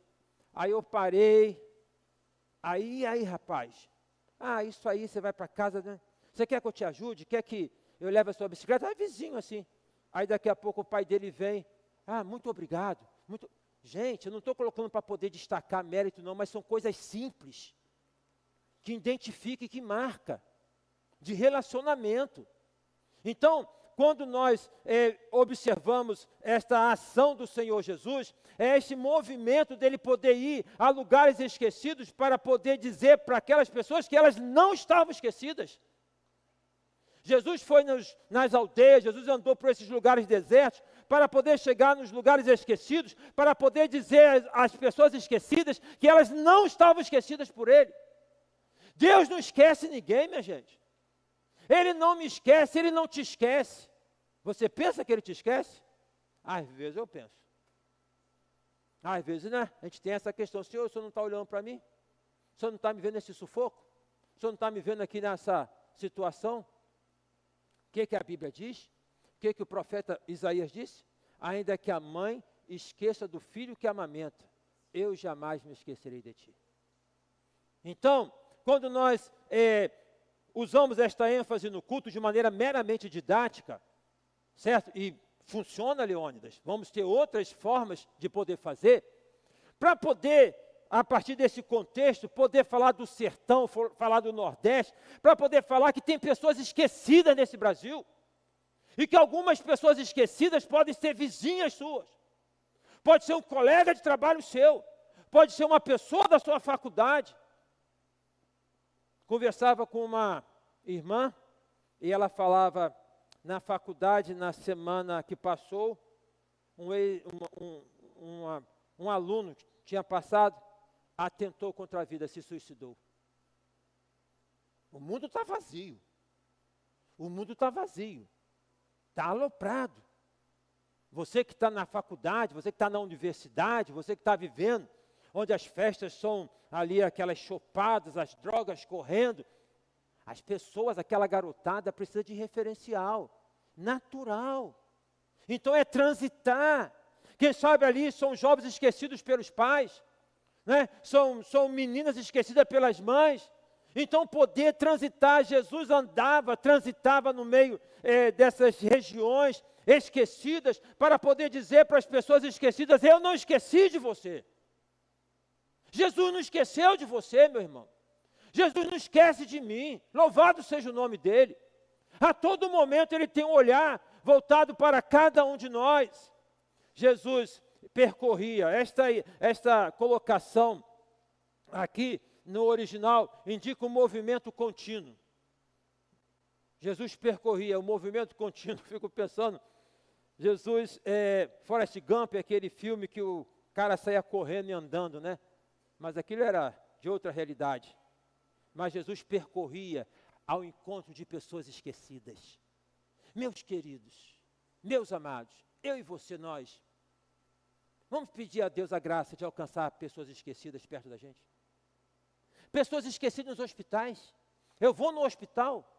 Aí eu parei, aí rapaz, isso aí, você vai para casa, né? Você quer que eu te ajude? Quer que eu leve a sua bicicleta? Vizinho assim. Aí daqui a pouco o pai dele vem, muito obrigado, Gente, eu não estou colocando para poder destacar mérito não, mas são coisas simples, que identifica e que marca, de relacionamento. Então, quando nós observamos esta ação do Senhor Jesus, é esse movimento dele poder ir a lugares esquecidos para poder dizer para aquelas pessoas que elas não estavam esquecidas. Jesus foi nas aldeias, Jesus andou por esses lugares desertos, para poder chegar nos lugares esquecidos, para poder dizer às pessoas esquecidas que elas não estavam esquecidas por Ele. Deus não esquece ninguém, minha gente. Ele não me esquece, Ele não te esquece. Você pensa que Ele te esquece? Às vezes eu penso. Às vezes, né? A gente tem essa questão, Senhor, o Senhor não está olhando para mim? O Senhor não está me vendo nesse sufoco? O Senhor não está me vendo aqui nessa situação? O que a Bíblia diz? O que o profeta Isaías disse? Ainda que a mãe esqueça do filho que amamenta, eu jamais me esquecerei de ti. Então, quando nós usamos esta ênfase no culto de maneira meramente didática, certo? E funciona, Leônidas, vamos ter outras formas de poder fazer, para poder, a partir desse contexto, poder falar do sertão, falar do Nordeste, para poder falar que tem pessoas esquecidas nesse Brasil, e que algumas pessoas esquecidas podem ser vizinhas suas, pode ser um colega de trabalho seu, pode ser uma pessoa da sua faculdade. Conversava com uma irmã, e ela falava, na faculdade, na semana que passou, um aluno que tinha passado, atentou contra a vida, se suicidou. O mundo está vazio. O mundo está vazio. Está aloprado. Você que está na faculdade, você que está na universidade, você que está vivendo, onde as festas são ali aquelas chopadas, as drogas correndo, as pessoas, aquela garotada precisa de referencial, natural. Então é transitar. Quem sabe ali são jovens esquecidos pelos pais, né? São meninas esquecidas pelas mães. Então poder transitar, Jesus transitava no meio dessas regiões esquecidas, para poder dizer para as pessoas esquecidas, eu não esqueci de você. Jesus não esqueceu de você, meu irmão. Jesus não esquece de mim, louvado seja o nome dEle. A todo momento Ele tem um olhar voltado para cada um de nós. Jesus percorria, esta colocação aqui no original indica um movimento contínuo. Jesus percorria o movimento contínuo, fico pensando, Jesus, Forrest Gump é aquele filme que o cara saía correndo e andando, né? Mas aquilo era de outra realidade. Mas Jesus percorria ao encontro de pessoas esquecidas. Meus queridos, meus amados, eu e você, nós, vamos pedir a Deus a graça de alcançar pessoas esquecidas perto da gente. Pessoas esquecidas nos hospitais. Eu vou no hospital,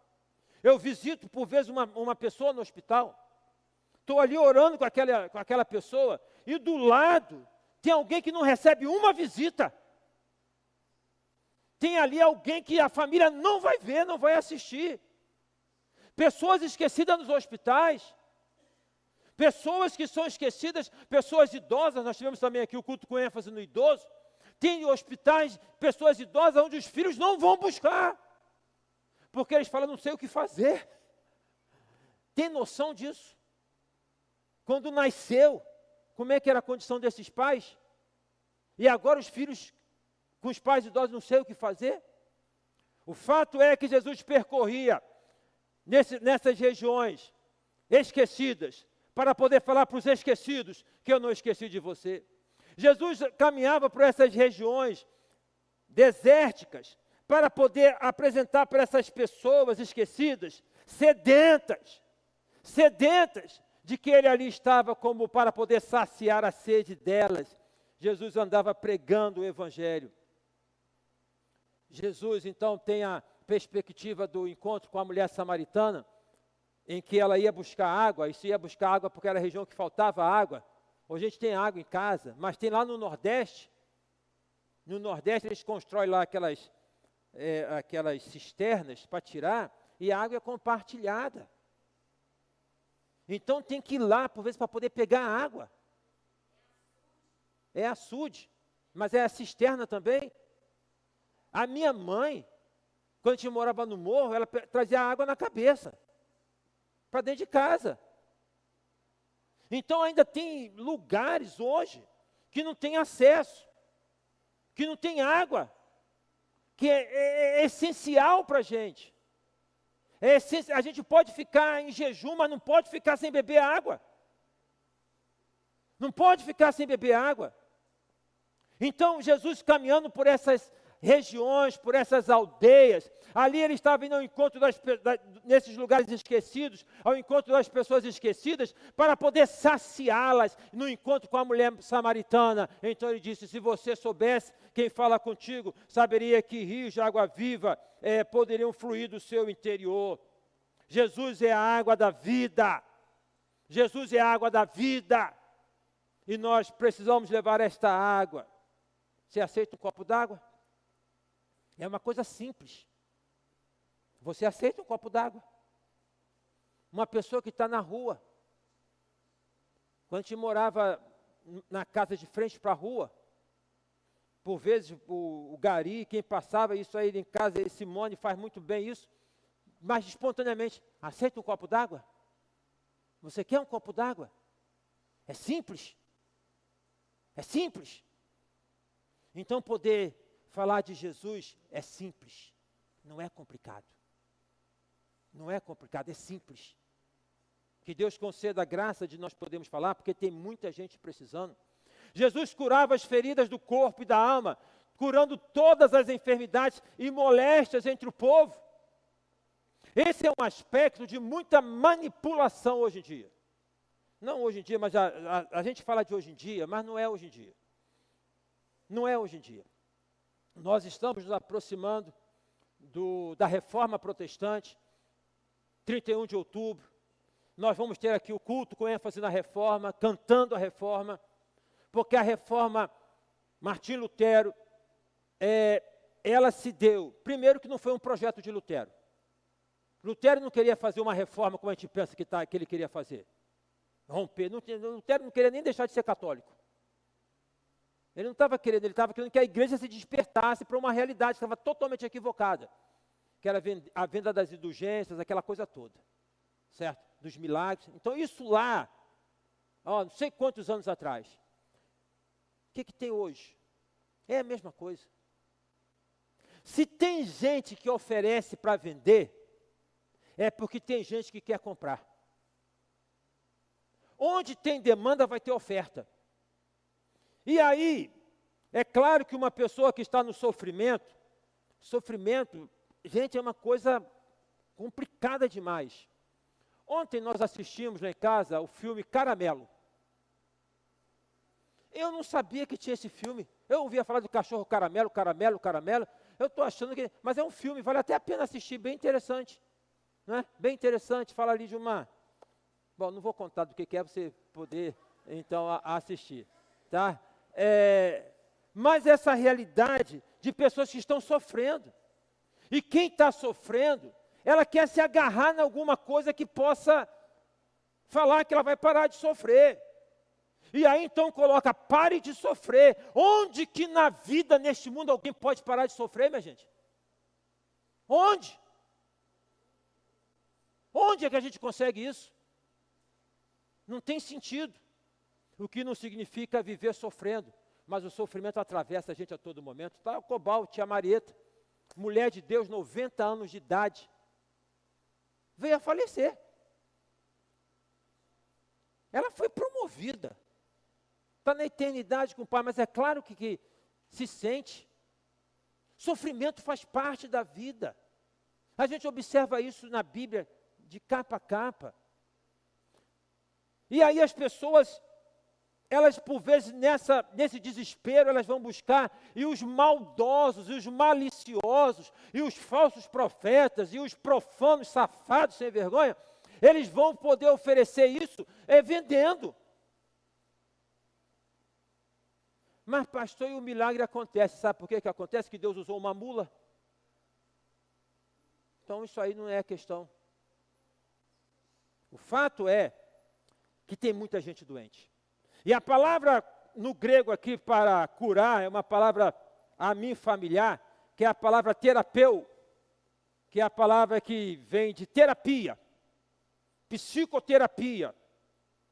eu visito por vezes uma pessoa no hospital, estou ali orando com aquela pessoa, e do lado tem alguém que não recebe uma visita. Tem ali alguém que a família não vai ver, não vai assistir. Pessoas esquecidas nos hospitais. Pessoas que são esquecidas, pessoas idosas. Nós tivemos também aqui o culto com ênfase no idoso. Tem hospitais, pessoas idosas, onde os filhos não vão buscar. Porque eles falam, não sei o que fazer. Tem noção disso? Quando nasceu, como é que era a condição desses pais? E agora os filhos com os pais idosos não sei o que fazer? O fato é que Jesus percorria nessas regiões esquecidas, para poder falar para os esquecidos que eu não esqueci de você. Jesus caminhava por essas regiões desérticas, para poder apresentar para essas pessoas esquecidas, sedentas de que ele ali estava como para poder saciar a sede delas. Jesus andava pregando o Evangelho. Jesus, então, tem a perspectiva do encontro com a mulher samaritana, em que ela ia buscar água, isso ia buscar água porque era a região que faltava água. Hoje a gente tem água em casa, mas tem lá no Nordeste eles constroem lá aquelas cisternas para tirar, e a água é compartilhada. Então tem que ir lá, por vezes, para poder pegar a água. É açude, mas é a cisterna também. A minha mãe, quando a gente morava no morro, ela trazia água na cabeça, para dentro de casa. Então ainda tem lugares hoje que não tem acesso, que não tem água, que é essencial para a gente. A gente pode ficar em jejum, mas não pode ficar sem beber água. Não pode ficar sem beber água. Então, Jesus caminhando por essas regiões, por essas aldeias, ali ele estava indo ao encontro nesses lugares esquecidos, ao encontro das pessoas esquecidas, para poder saciá-las, no encontro com a mulher samaritana. Então ele disse, se você soubesse quem fala contigo, saberia que rios de água viva poderiam fluir do seu interior. Jesus é a água da vida. Jesus é a água da vida. E nós precisamos levar esta água. Você aceita um copo d'água? É uma coisa simples. Você aceita um copo d'água? Uma pessoa que está na rua. Quando a gente morava na casa de frente para a rua, por vezes o Gari, quem passava isso aí em casa, esse Simone faz muito bem isso, mas espontaneamente, aceita um copo d'água? Você quer um copo d'água? É simples. É simples. Então poder falar de Jesus é simples, não é complicado. Não é complicado, é simples. Que Deus conceda a graça de nós podermos falar, porque tem muita gente precisando. Jesus curava as feridas do corpo e da alma, curando todas as enfermidades e moléstias entre o povo. Esse é um aspecto de muita manipulação hoje em dia. Não hoje em dia, mas a gente fala de hoje em dia, mas não é hoje em dia. Não é hoje em dia. Nós estamos nos aproximando da reforma protestante, 31 de outubro. Nós vamos ter aqui o culto com ênfase na reforma, cantando a reforma, porque a reforma, Martim Lutero, ela se deu, primeiro que não foi um projeto de Lutero. Lutero não queria fazer uma reforma como a gente pensa que ele queria fazer. Romper. Lutero não queria nem deixar de ser católico. Ele não estava querendo, ele estava querendo que a igreja se despertasse para uma realidade que estava totalmente equivocada. Que era a venda das indulgências, aquela coisa toda. Certo? Dos milagres. Então isso lá, não sei quantos anos atrás. O que tem hoje? É a mesma coisa. Se tem gente que oferece para vender, é porque tem gente que quer comprar. Onde tem demanda, vai ter oferta. E aí, é claro que uma pessoa que está no sofrimento, gente, é uma coisa complicada demais. Ontem nós assistimos lá em casa o filme Caramelo. Eu não sabia que tinha esse filme. Eu ouvia falar do cachorro caramelo, caramelo, caramelo. Eu estou achando que... Mas é um filme, vale até a pena assistir, bem interessante. Né? Bem interessante, fala ali de uma... Bom, não vou contar do que é para você poder, então, assistir. Tá? Mas essa realidade de pessoas que estão sofrendo. E quem está sofrendo, ela quer se agarrar em alguma coisa que possa falar que ela vai parar de sofrer. E aí então coloca, pare de sofrer. Onde que na vida, neste mundo, alguém pode parar de sofrer, minha gente? Onde? Onde é que a gente consegue isso? Não tem sentido. O que não significa viver sofrendo, mas o sofrimento atravessa a gente a todo momento. Tá, o Cobal, tia Marieta, mulher de Deus, 90 anos de idade, veio a falecer. Ela foi promovida. Está na eternidade com o Pai, mas é claro que se sente. Sofrimento faz parte da vida. A gente observa isso na Bíblia, de capa a capa. E aí as pessoas, elas por vezes nesse desespero, elas vão buscar, e os maldosos, e os maliciosos, e os falsos profetas, e os profanos safados sem vergonha, eles vão poder oferecer isso vendendo. Mas pastor, e o milagre acontece, sabe por que acontece? Que Deus usou uma mula. Então isso aí não é a questão. O fato é que tem muita gente doente. E a palavra no grego aqui para curar é uma palavra a mim familiar, que é a palavra terapeu, que é a palavra que vem de terapia, psicoterapia,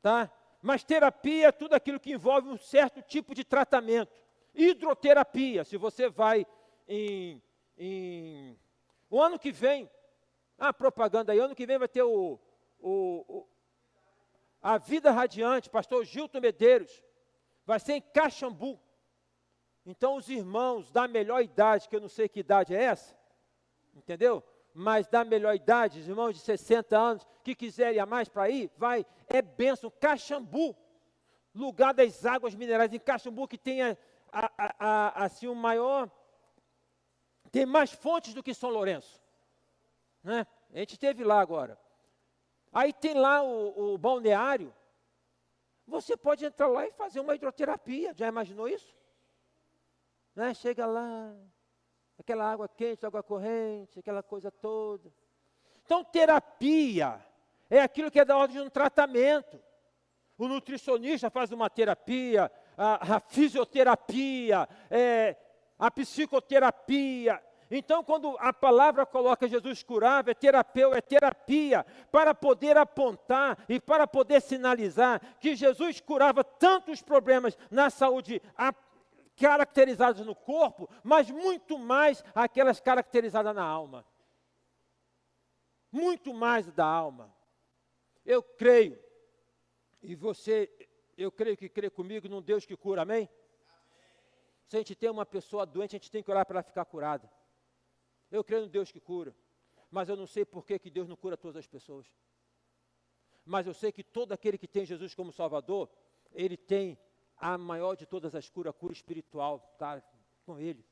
tá? Mas terapia é tudo aquilo que envolve um certo tipo de tratamento. Hidroterapia, se você vai o ano que vem, propaganda aí, ano que vem vai ter a Vida Radiante, pastor Gilton Medeiros, vai ser em Caxambu. Então os irmãos da melhor idade, que eu não sei que idade é essa, entendeu? Mas da melhor idade, os irmãos de 60 anos, que quiserem a mais para ir, vai, é bênção, Caxambu, lugar das águas minerais, em Caxambu que tem assim o maior, tem mais fontes do que São Lourenço, né? A gente esteve lá agora. Aí tem lá o balneário, você pode entrar lá e fazer uma hidroterapia, já imaginou isso? Né? Chega lá, aquela água quente, água corrente, aquela coisa toda. Então, terapia é aquilo que é da ordem de um tratamento. O nutricionista faz uma terapia, a fisioterapia, a psicoterapia. Então, quando a palavra coloca Jesus curável, é terapeu, é terapia, para poder apontar e para poder sinalizar que Jesus curava tantos problemas na saúde caracterizadas no corpo, mas muito mais aquelas caracterizadas na alma. Muito mais da alma. Eu creio, e você, eu creio que crê comigo num Deus que cura, amém? Se a gente tem uma pessoa doente, a gente tem que orar para ela ficar curada. Eu creio no Deus que cura, mas eu não sei por que Deus não cura todas as pessoas. Mas eu sei que todo aquele que tem Jesus como Salvador, ele tem a maior de todas as curas, a cura espiritual, está com ele.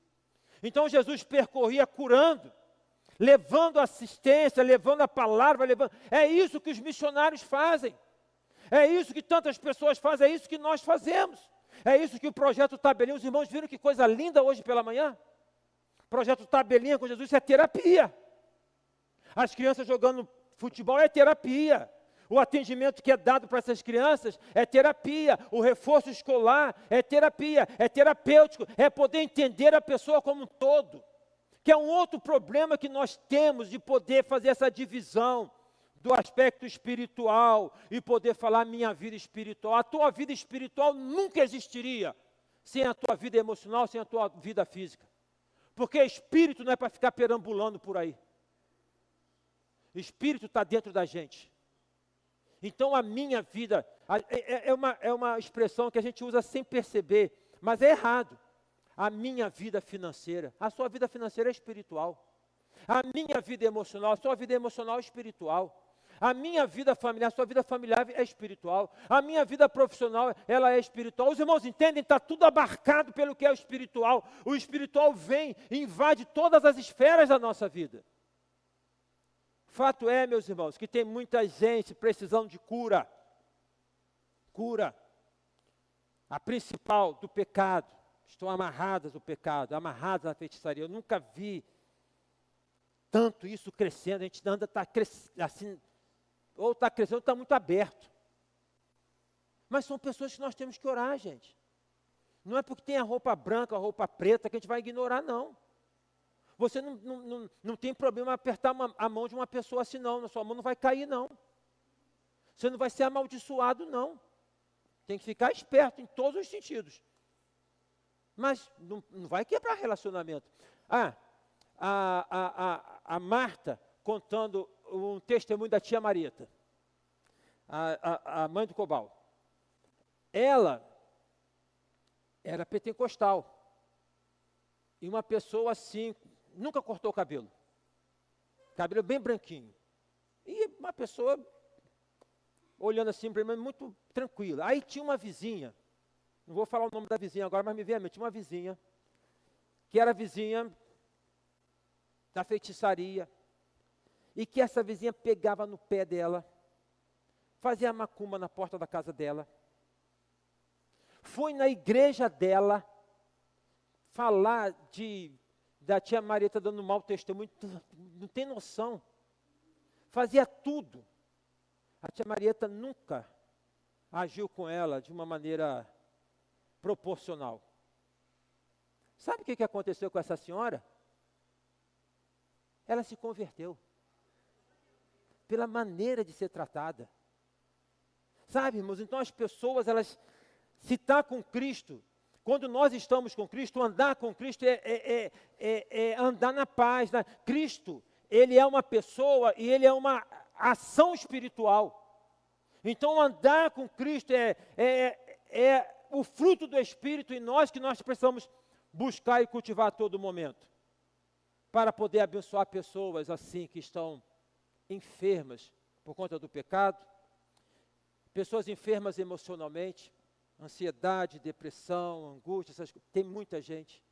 Então Jesus percorria curando, levando assistência, levando a palavra, é isso que os missionários fazem, é isso que tantas pessoas fazem, é isso que nós fazemos, é isso que o Projeto Tabelinha, os irmãos viram que coisa linda hoje pela manhã? Projeto Tabelinha com Jesus, isso é terapia. As crianças jogando futebol é terapia. O atendimento que é dado para essas crianças é terapia. O reforço escolar é terapia, é terapêutico, é poder entender a pessoa como um todo. Que é um outro problema que nós temos de poder fazer essa divisão do aspecto espiritual e poder falar minha vida espiritual. A tua vida espiritual nunca existiria sem a tua vida emocional, sem a tua vida física. Porque espírito não é para ficar perambulando por aí. Espírito está dentro da gente. Então a minha vida, É uma expressão que a gente usa sem perceber, mas é errado. A minha vida financeira, a sua vida financeira é espiritual. A minha vida emocional, a sua vida emocional é espiritual. A minha vida familiar, a sua vida familiar é espiritual. A minha vida profissional, ela é espiritual. Os irmãos entendem? Está tudo abarcado pelo que é o espiritual. O espiritual vem e invade todas as esferas da nossa vida. Fato é, meus irmãos, que tem muita gente precisando de cura. Cura. A principal do pecado. Estão amarradas no pecado, amarradas na feitiçaria. Eu nunca vi tanto isso crescendo. A gente anda, está assim, ou está crescendo, ou está muito aberto. Mas são pessoas que nós temos que orar, gente. Não é porque tem a roupa branca, a roupa preta, que a gente vai ignorar, não. Você não tem problema apertar a mão de uma pessoa assim, não. Na sua mão não vai cair, não. Você não vai ser amaldiçoado, não. Tem que ficar esperto em todos os sentidos. Mas não vai quebrar relacionamento. A Marta contando um testemunho da tia Marieta, a mãe do Cobal. Ela era pentecostal. E uma pessoa assim, nunca cortou o cabelo. Cabelo bem branquinho. E uma pessoa olhando assim para mim, muito tranquila. Aí tinha uma vizinha, não vou falar o nome da vizinha agora, mas me veio à mente, tinha uma vizinha, que era vizinha da feitiçaria, e que essa vizinha pegava no pé dela, fazia macumba na porta da casa dela, foi na igreja dela, falar da tia Marieta dando mau testemunho, não tem noção, fazia tudo. A tia Marieta nunca agiu com ela de uma maneira proporcional. Sabe o que aconteceu com essa senhora? Ela se converteu. Pela maneira de ser tratada. Sabe, irmãos, então as pessoas, elas, se está com Cristo, quando nós estamos com Cristo, andar com Cristo é andar na paz. Né? Cristo, Ele é uma pessoa e Ele é uma ação espiritual. Então andar com Cristo é o fruto do Espírito em nós, que nós precisamos buscar e cultivar a todo momento, para poder abençoar pessoas assim que estão enfermas por conta do pecado, pessoas enfermas emocionalmente, ansiedade, depressão, angústia, tem muita gente,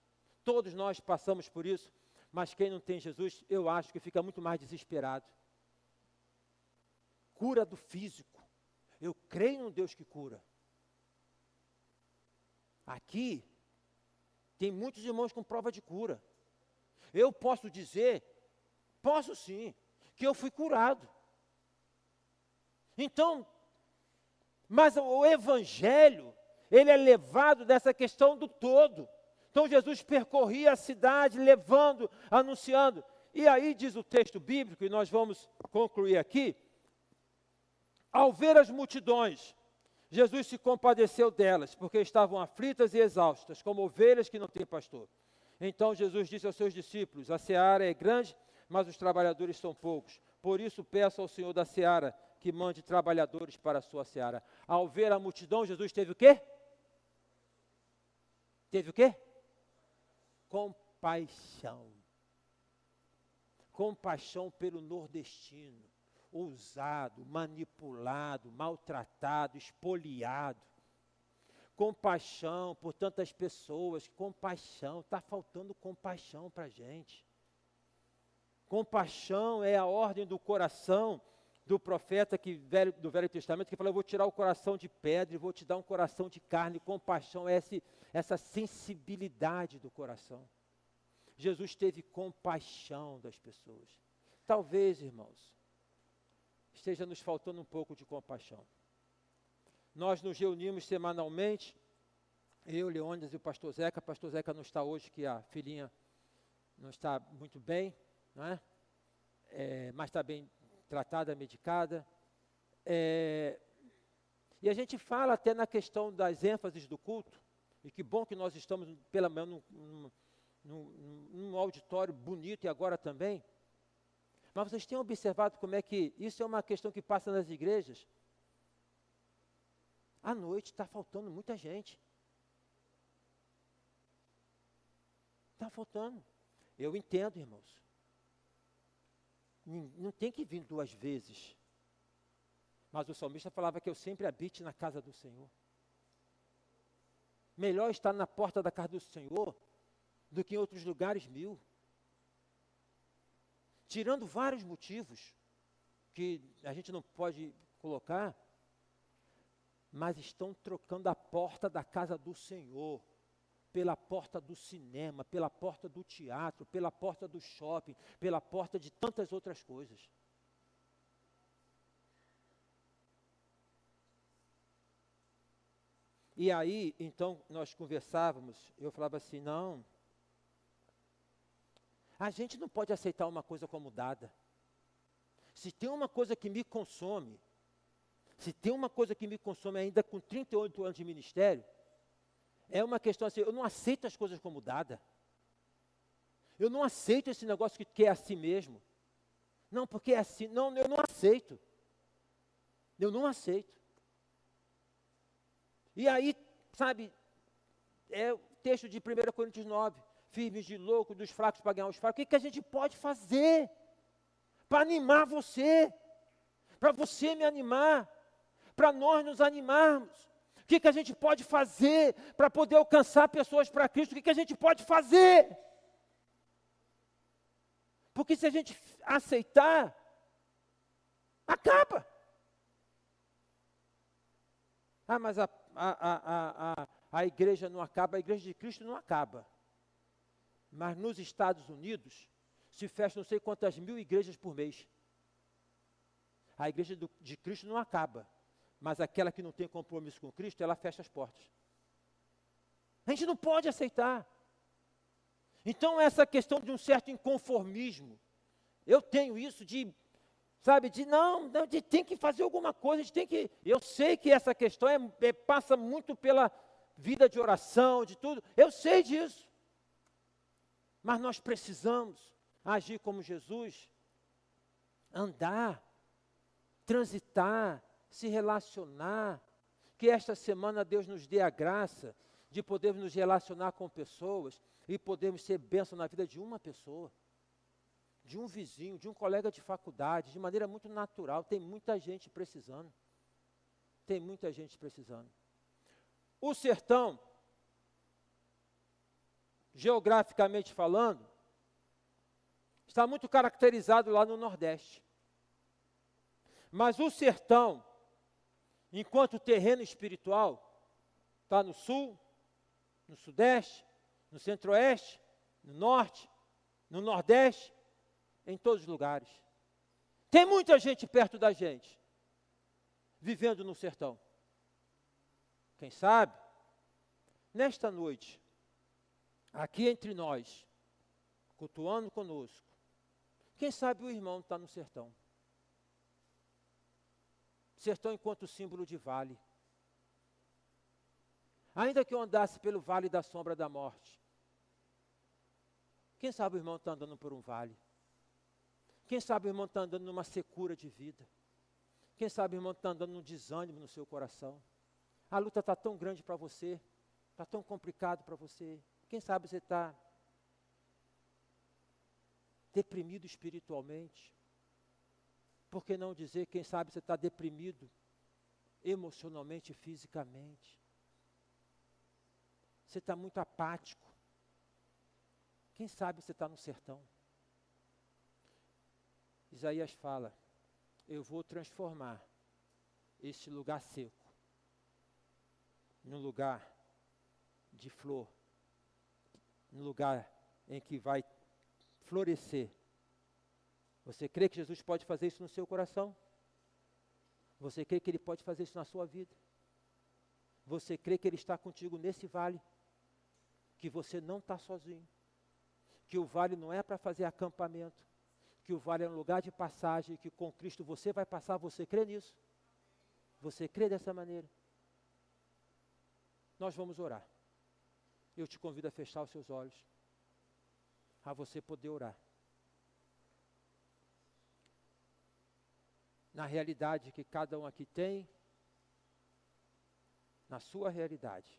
todos nós passamos por isso, mas quem não tem Jesus, eu acho que fica muito mais desesperado. Cura do físico, eu creio num Deus que cura. Aqui, tem muitos irmãos com prova de cura. Eu posso dizer, posso sim, que eu fui curado. Então, mas o Evangelho, ele é levado dessa questão do todo. Então Jesus percorria a cidade, levando, anunciando. E aí diz o texto bíblico, e nós vamos concluir aqui, ao ver as multidões, Jesus se compadeceu delas, porque estavam aflitas e exaustas, como ovelhas que não têm pastor. Então Jesus disse aos seus discípulos, a seara é grande, mas os trabalhadores são poucos. Por isso peço ao Senhor da seara que mande trabalhadores para a sua seara. Ao ver a multidão, Jesus teve o quê? Teve o quê? Compaixão. Compaixão pelo nordestino. Ousado, manipulado, maltratado, espoliado. Compaixão por tantas pessoas, compaixão, está faltando compaixão para a gente. Compaixão é a ordem do coração do profeta do Velho Testamento, que falou, eu vou tirar o coração de pedra e vou te dar um coração de carne. Compaixão é essa sensibilidade do coração. Jesus teve compaixão das pessoas. Talvez, irmãos, esteja nos faltando um pouco de compaixão. Nós nos reunimos semanalmente, eu, Leônidas e o pastor Zeca não está hoje, que a filhinha não está muito bem, não é? Mas está bem tratada, medicada. E a gente fala até na questão das ênfases do culto, e que bom que nós estamos, pelo menos, num auditório bonito e agora também. Mas vocês têm observado como é que isso é uma questão que passa nas igrejas? À noite está faltando muita gente. Está faltando. Eu entendo, irmãos. Não tem que vir 2 vezes. Mas o salmista falava que eu sempre habite na casa do Senhor. Melhor estar na porta da casa do Senhor do que em outros lugares 1000. Tirando vários motivos que a gente não pode colocar, mas estão trocando a porta da casa do Senhor pela porta do cinema, pela porta do teatro, pela porta do shopping, pela porta de tantas outras coisas. E aí, então, nós conversávamos, eu falava assim, não, a gente não pode aceitar uma coisa como dada. Se tem uma coisa que me consome, ainda com 38 anos de ministério, é uma questão assim, eu não aceito as coisas como dada. Eu não aceito esse negócio que é assim mesmo. Não, porque é assim. Não, eu não aceito. Eu não aceito. E aí, sabe, é o texto de 1 Coríntios 9, firmes de louco, dos fracos para ganhar os fracos. O que a gente pode fazer para animar você? Para você me animar? Para nós nos animarmos? O que a gente pode fazer para poder alcançar pessoas para Cristo? O que a gente pode fazer? Porque se a gente aceitar, acaba. Ah, mas a igreja não acaba, a igreja de Cristo não acaba. Mas nos Estados Unidos, se fecha não sei quantas 1000 igrejas por mês. A igreja de Cristo não acaba. Mas aquela que não tem compromisso com Cristo, ela fecha as portas. A gente não pode aceitar. Então, essa questão de um certo inconformismo, eu tenho isso de, sabe, de tem que fazer alguma coisa, a gente tem que, eu sei que essa questão passa muito pela vida de oração, de tudo, eu sei disso. Mas nós precisamos agir como Jesus, andar, transitar, se relacionar, que esta semana Deus nos dê a graça de podermos nos relacionar com pessoas e podermos ser bênção na vida de uma pessoa, de um vizinho, de um colega de faculdade, de maneira muito natural. Tem muita gente precisando. Tem muita gente precisando. O sertão, geograficamente falando, está muito caracterizado lá no Nordeste. Mas o sertão, enquanto terreno espiritual, está no Sul, no Sudeste, no Centro-Oeste, no Norte, no Nordeste, em todos os lugares. Tem muita gente perto da gente, vivendo no sertão. Quem sabe, nesta noite, aqui entre nós, cultuando conosco, quem sabe o irmão está no sertão. Sertão enquanto símbolo de vale. Ainda que eu andasse pelo vale da sombra da morte, quem sabe o irmão está andando por um vale? Quem sabe o irmão está andando numa secura de vida? Quem sabe o irmão está andando num desânimo no seu coração? A luta está tão grande para você, está tão complicado para você. Quem sabe você está deprimido espiritualmente? Por que não dizer, quem sabe você está deprimido emocionalmente e fisicamente? Você está muito apático. Quem sabe você está no sertão? Isaías fala, eu vou transformar este lugar seco num lugar de flor, num lugar em que vai florescer. Você crê que Jesus pode fazer isso no seu coração? Você crê que Ele pode fazer isso na sua vida? Você crê que Ele está contigo nesse vale? Que você não está sozinho? Que o vale não é para fazer acampamento? Que o vale é um lugar de passagem, que com Cristo você vai passar? Você crê nisso? Você crê dessa maneira? Nós vamos orar. Eu te convido a fechar os seus olhos, a você poder orar. Na realidade que cada um aqui tem, na sua realidade.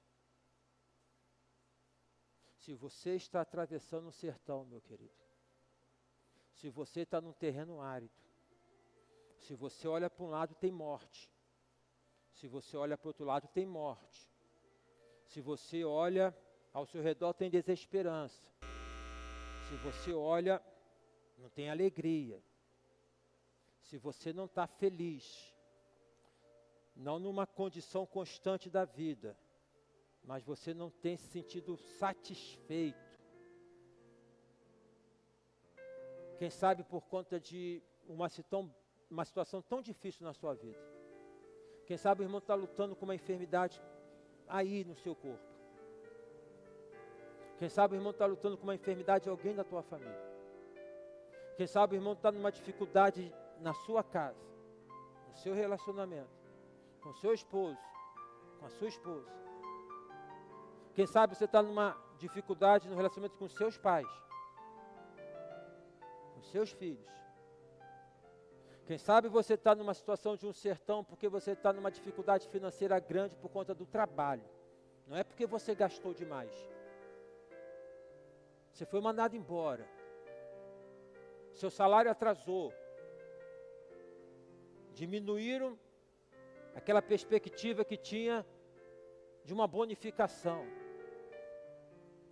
Se você está atravessando um sertão, meu querido, se você está num terreno árido, se você olha para um lado, tem morte. Se você olha para o outro lado, tem morte. Se você olha ao seu redor, tem desesperança. Se você olha, não tem alegria. Se você não está feliz, não numa condição constante da vida, mas você não tem se sentido satisfeito. Quem sabe por conta de uma situação tão difícil na sua vida. Quem sabe o irmão está lutando com uma enfermidade aí no seu corpo. Quem sabe o irmão está lutando com uma enfermidade de alguém da tua família. Quem sabe o irmão está numa dificuldade na sua casa, no seu relacionamento, com o seu esposo, com a sua esposa. Quem sabe você está numa dificuldade no relacionamento com seus pais, com seus filhos. Quem sabe você está numa situação de um sertão porque você está numa dificuldade financeira grande por conta do trabalho. Não é porque você gastou demais. Você foi mandado embora. Seu salário atrasou. Diminuíram aquela perspectiva que tinha de uma bonificação.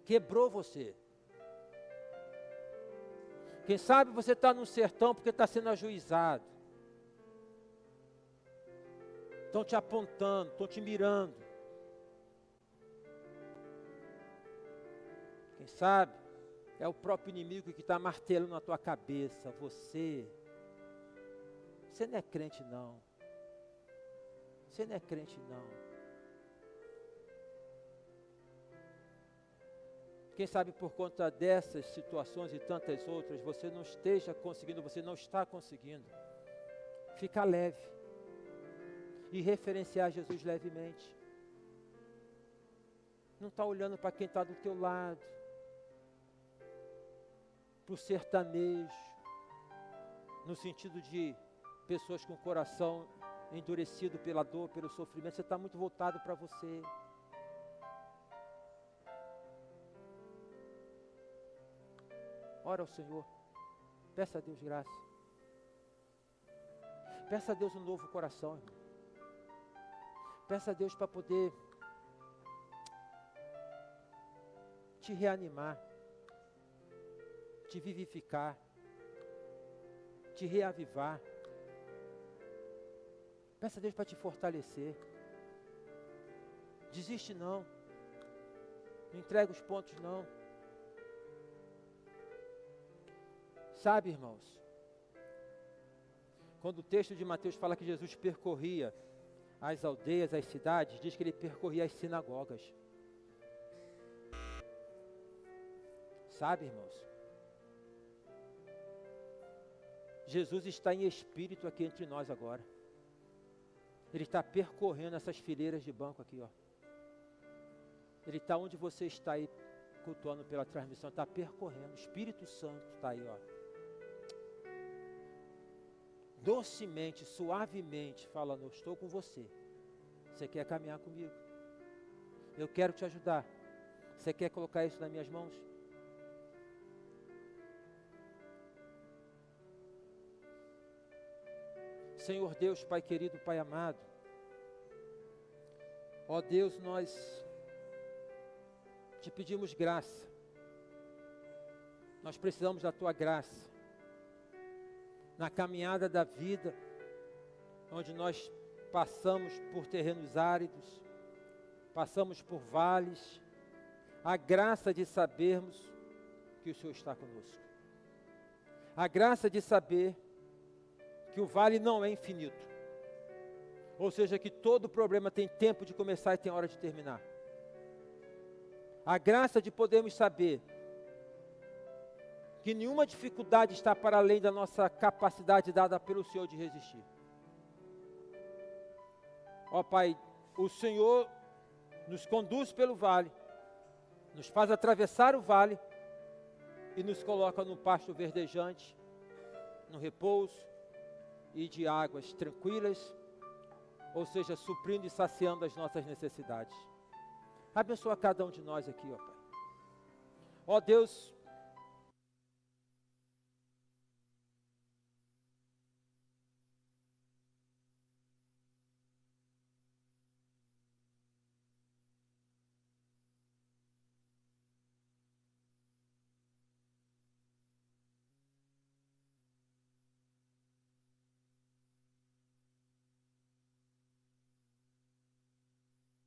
Quebrou você. Quem sabe você está num sertão porque está sendo ajuizado. Estão te apontando, estão te mirando. Quem sabe é o próprio inimigo que está martelando na tua cabeça. Você não é crente não. Você não é crente não. Quem sabe por conta dessas situações e tantas outras, você não está conseguindo ficar leve e referenciar Jesus levemente. Não está olhando para quem está do teu lado, para o sertanejo, no sentido de pessoas com o coração endurecido pela dor, pelo sofrimento. Você está muito voltado para você. Ora ao Senhor, peça a Deus graça. Peça a Deus um novo coração, irmão. Peça a Deus para poder te reanimar, te vivificar, te reavivar. Peça a Deus para te fortalecer. Desiste não. Não entrega os pontos não. Sabe, irmãos, quando o texto de Mateus fala que Jesus percorria as aldeias, as cidades, diz que ele percorria as sinagogas. Sabe, irmãos, Jesus está em espírito aqui entre nós agora. Ele está percorrendo essas fileiras de banco aqui, ó. Ele está onde você está aí, cultuando pela transmissão, está percorrendo. O Espírito Santo está aí, ó. Docemente, suavemente, falando, eu estou com você. Você quer caminhar comigo? Eu quero te ajudar. Você quer colocar isso nas minhas mãos? Senhor Deus, Pai querido, Pai amado, ó Deus, nós te pedimos graça. Nós precisamos da Tua graça. Na caminhada da vida, onde nós passamos por terrenos áridos, passamos por vales, a graça de sabermos que o Senhor está conosco. A graça de saber que o vale não é infinito. Ou seja, que todo problema tem tempo de começar e tem hora de terminar. A graça de podermos saber que nenhuma dificuldade está para além da nossa capacidade dada pelo Senhor de resistir. Ó Pai, o Senhor nos conduz pelo vale, nos faz atravessar o vale e nos coloca no pasto verdejante, no repouso e de águas tranquilas ou seja, suprindo e saciando as nossas necessidades. Abençoa cada um de nós aqui, ó Pai. Ó Deus,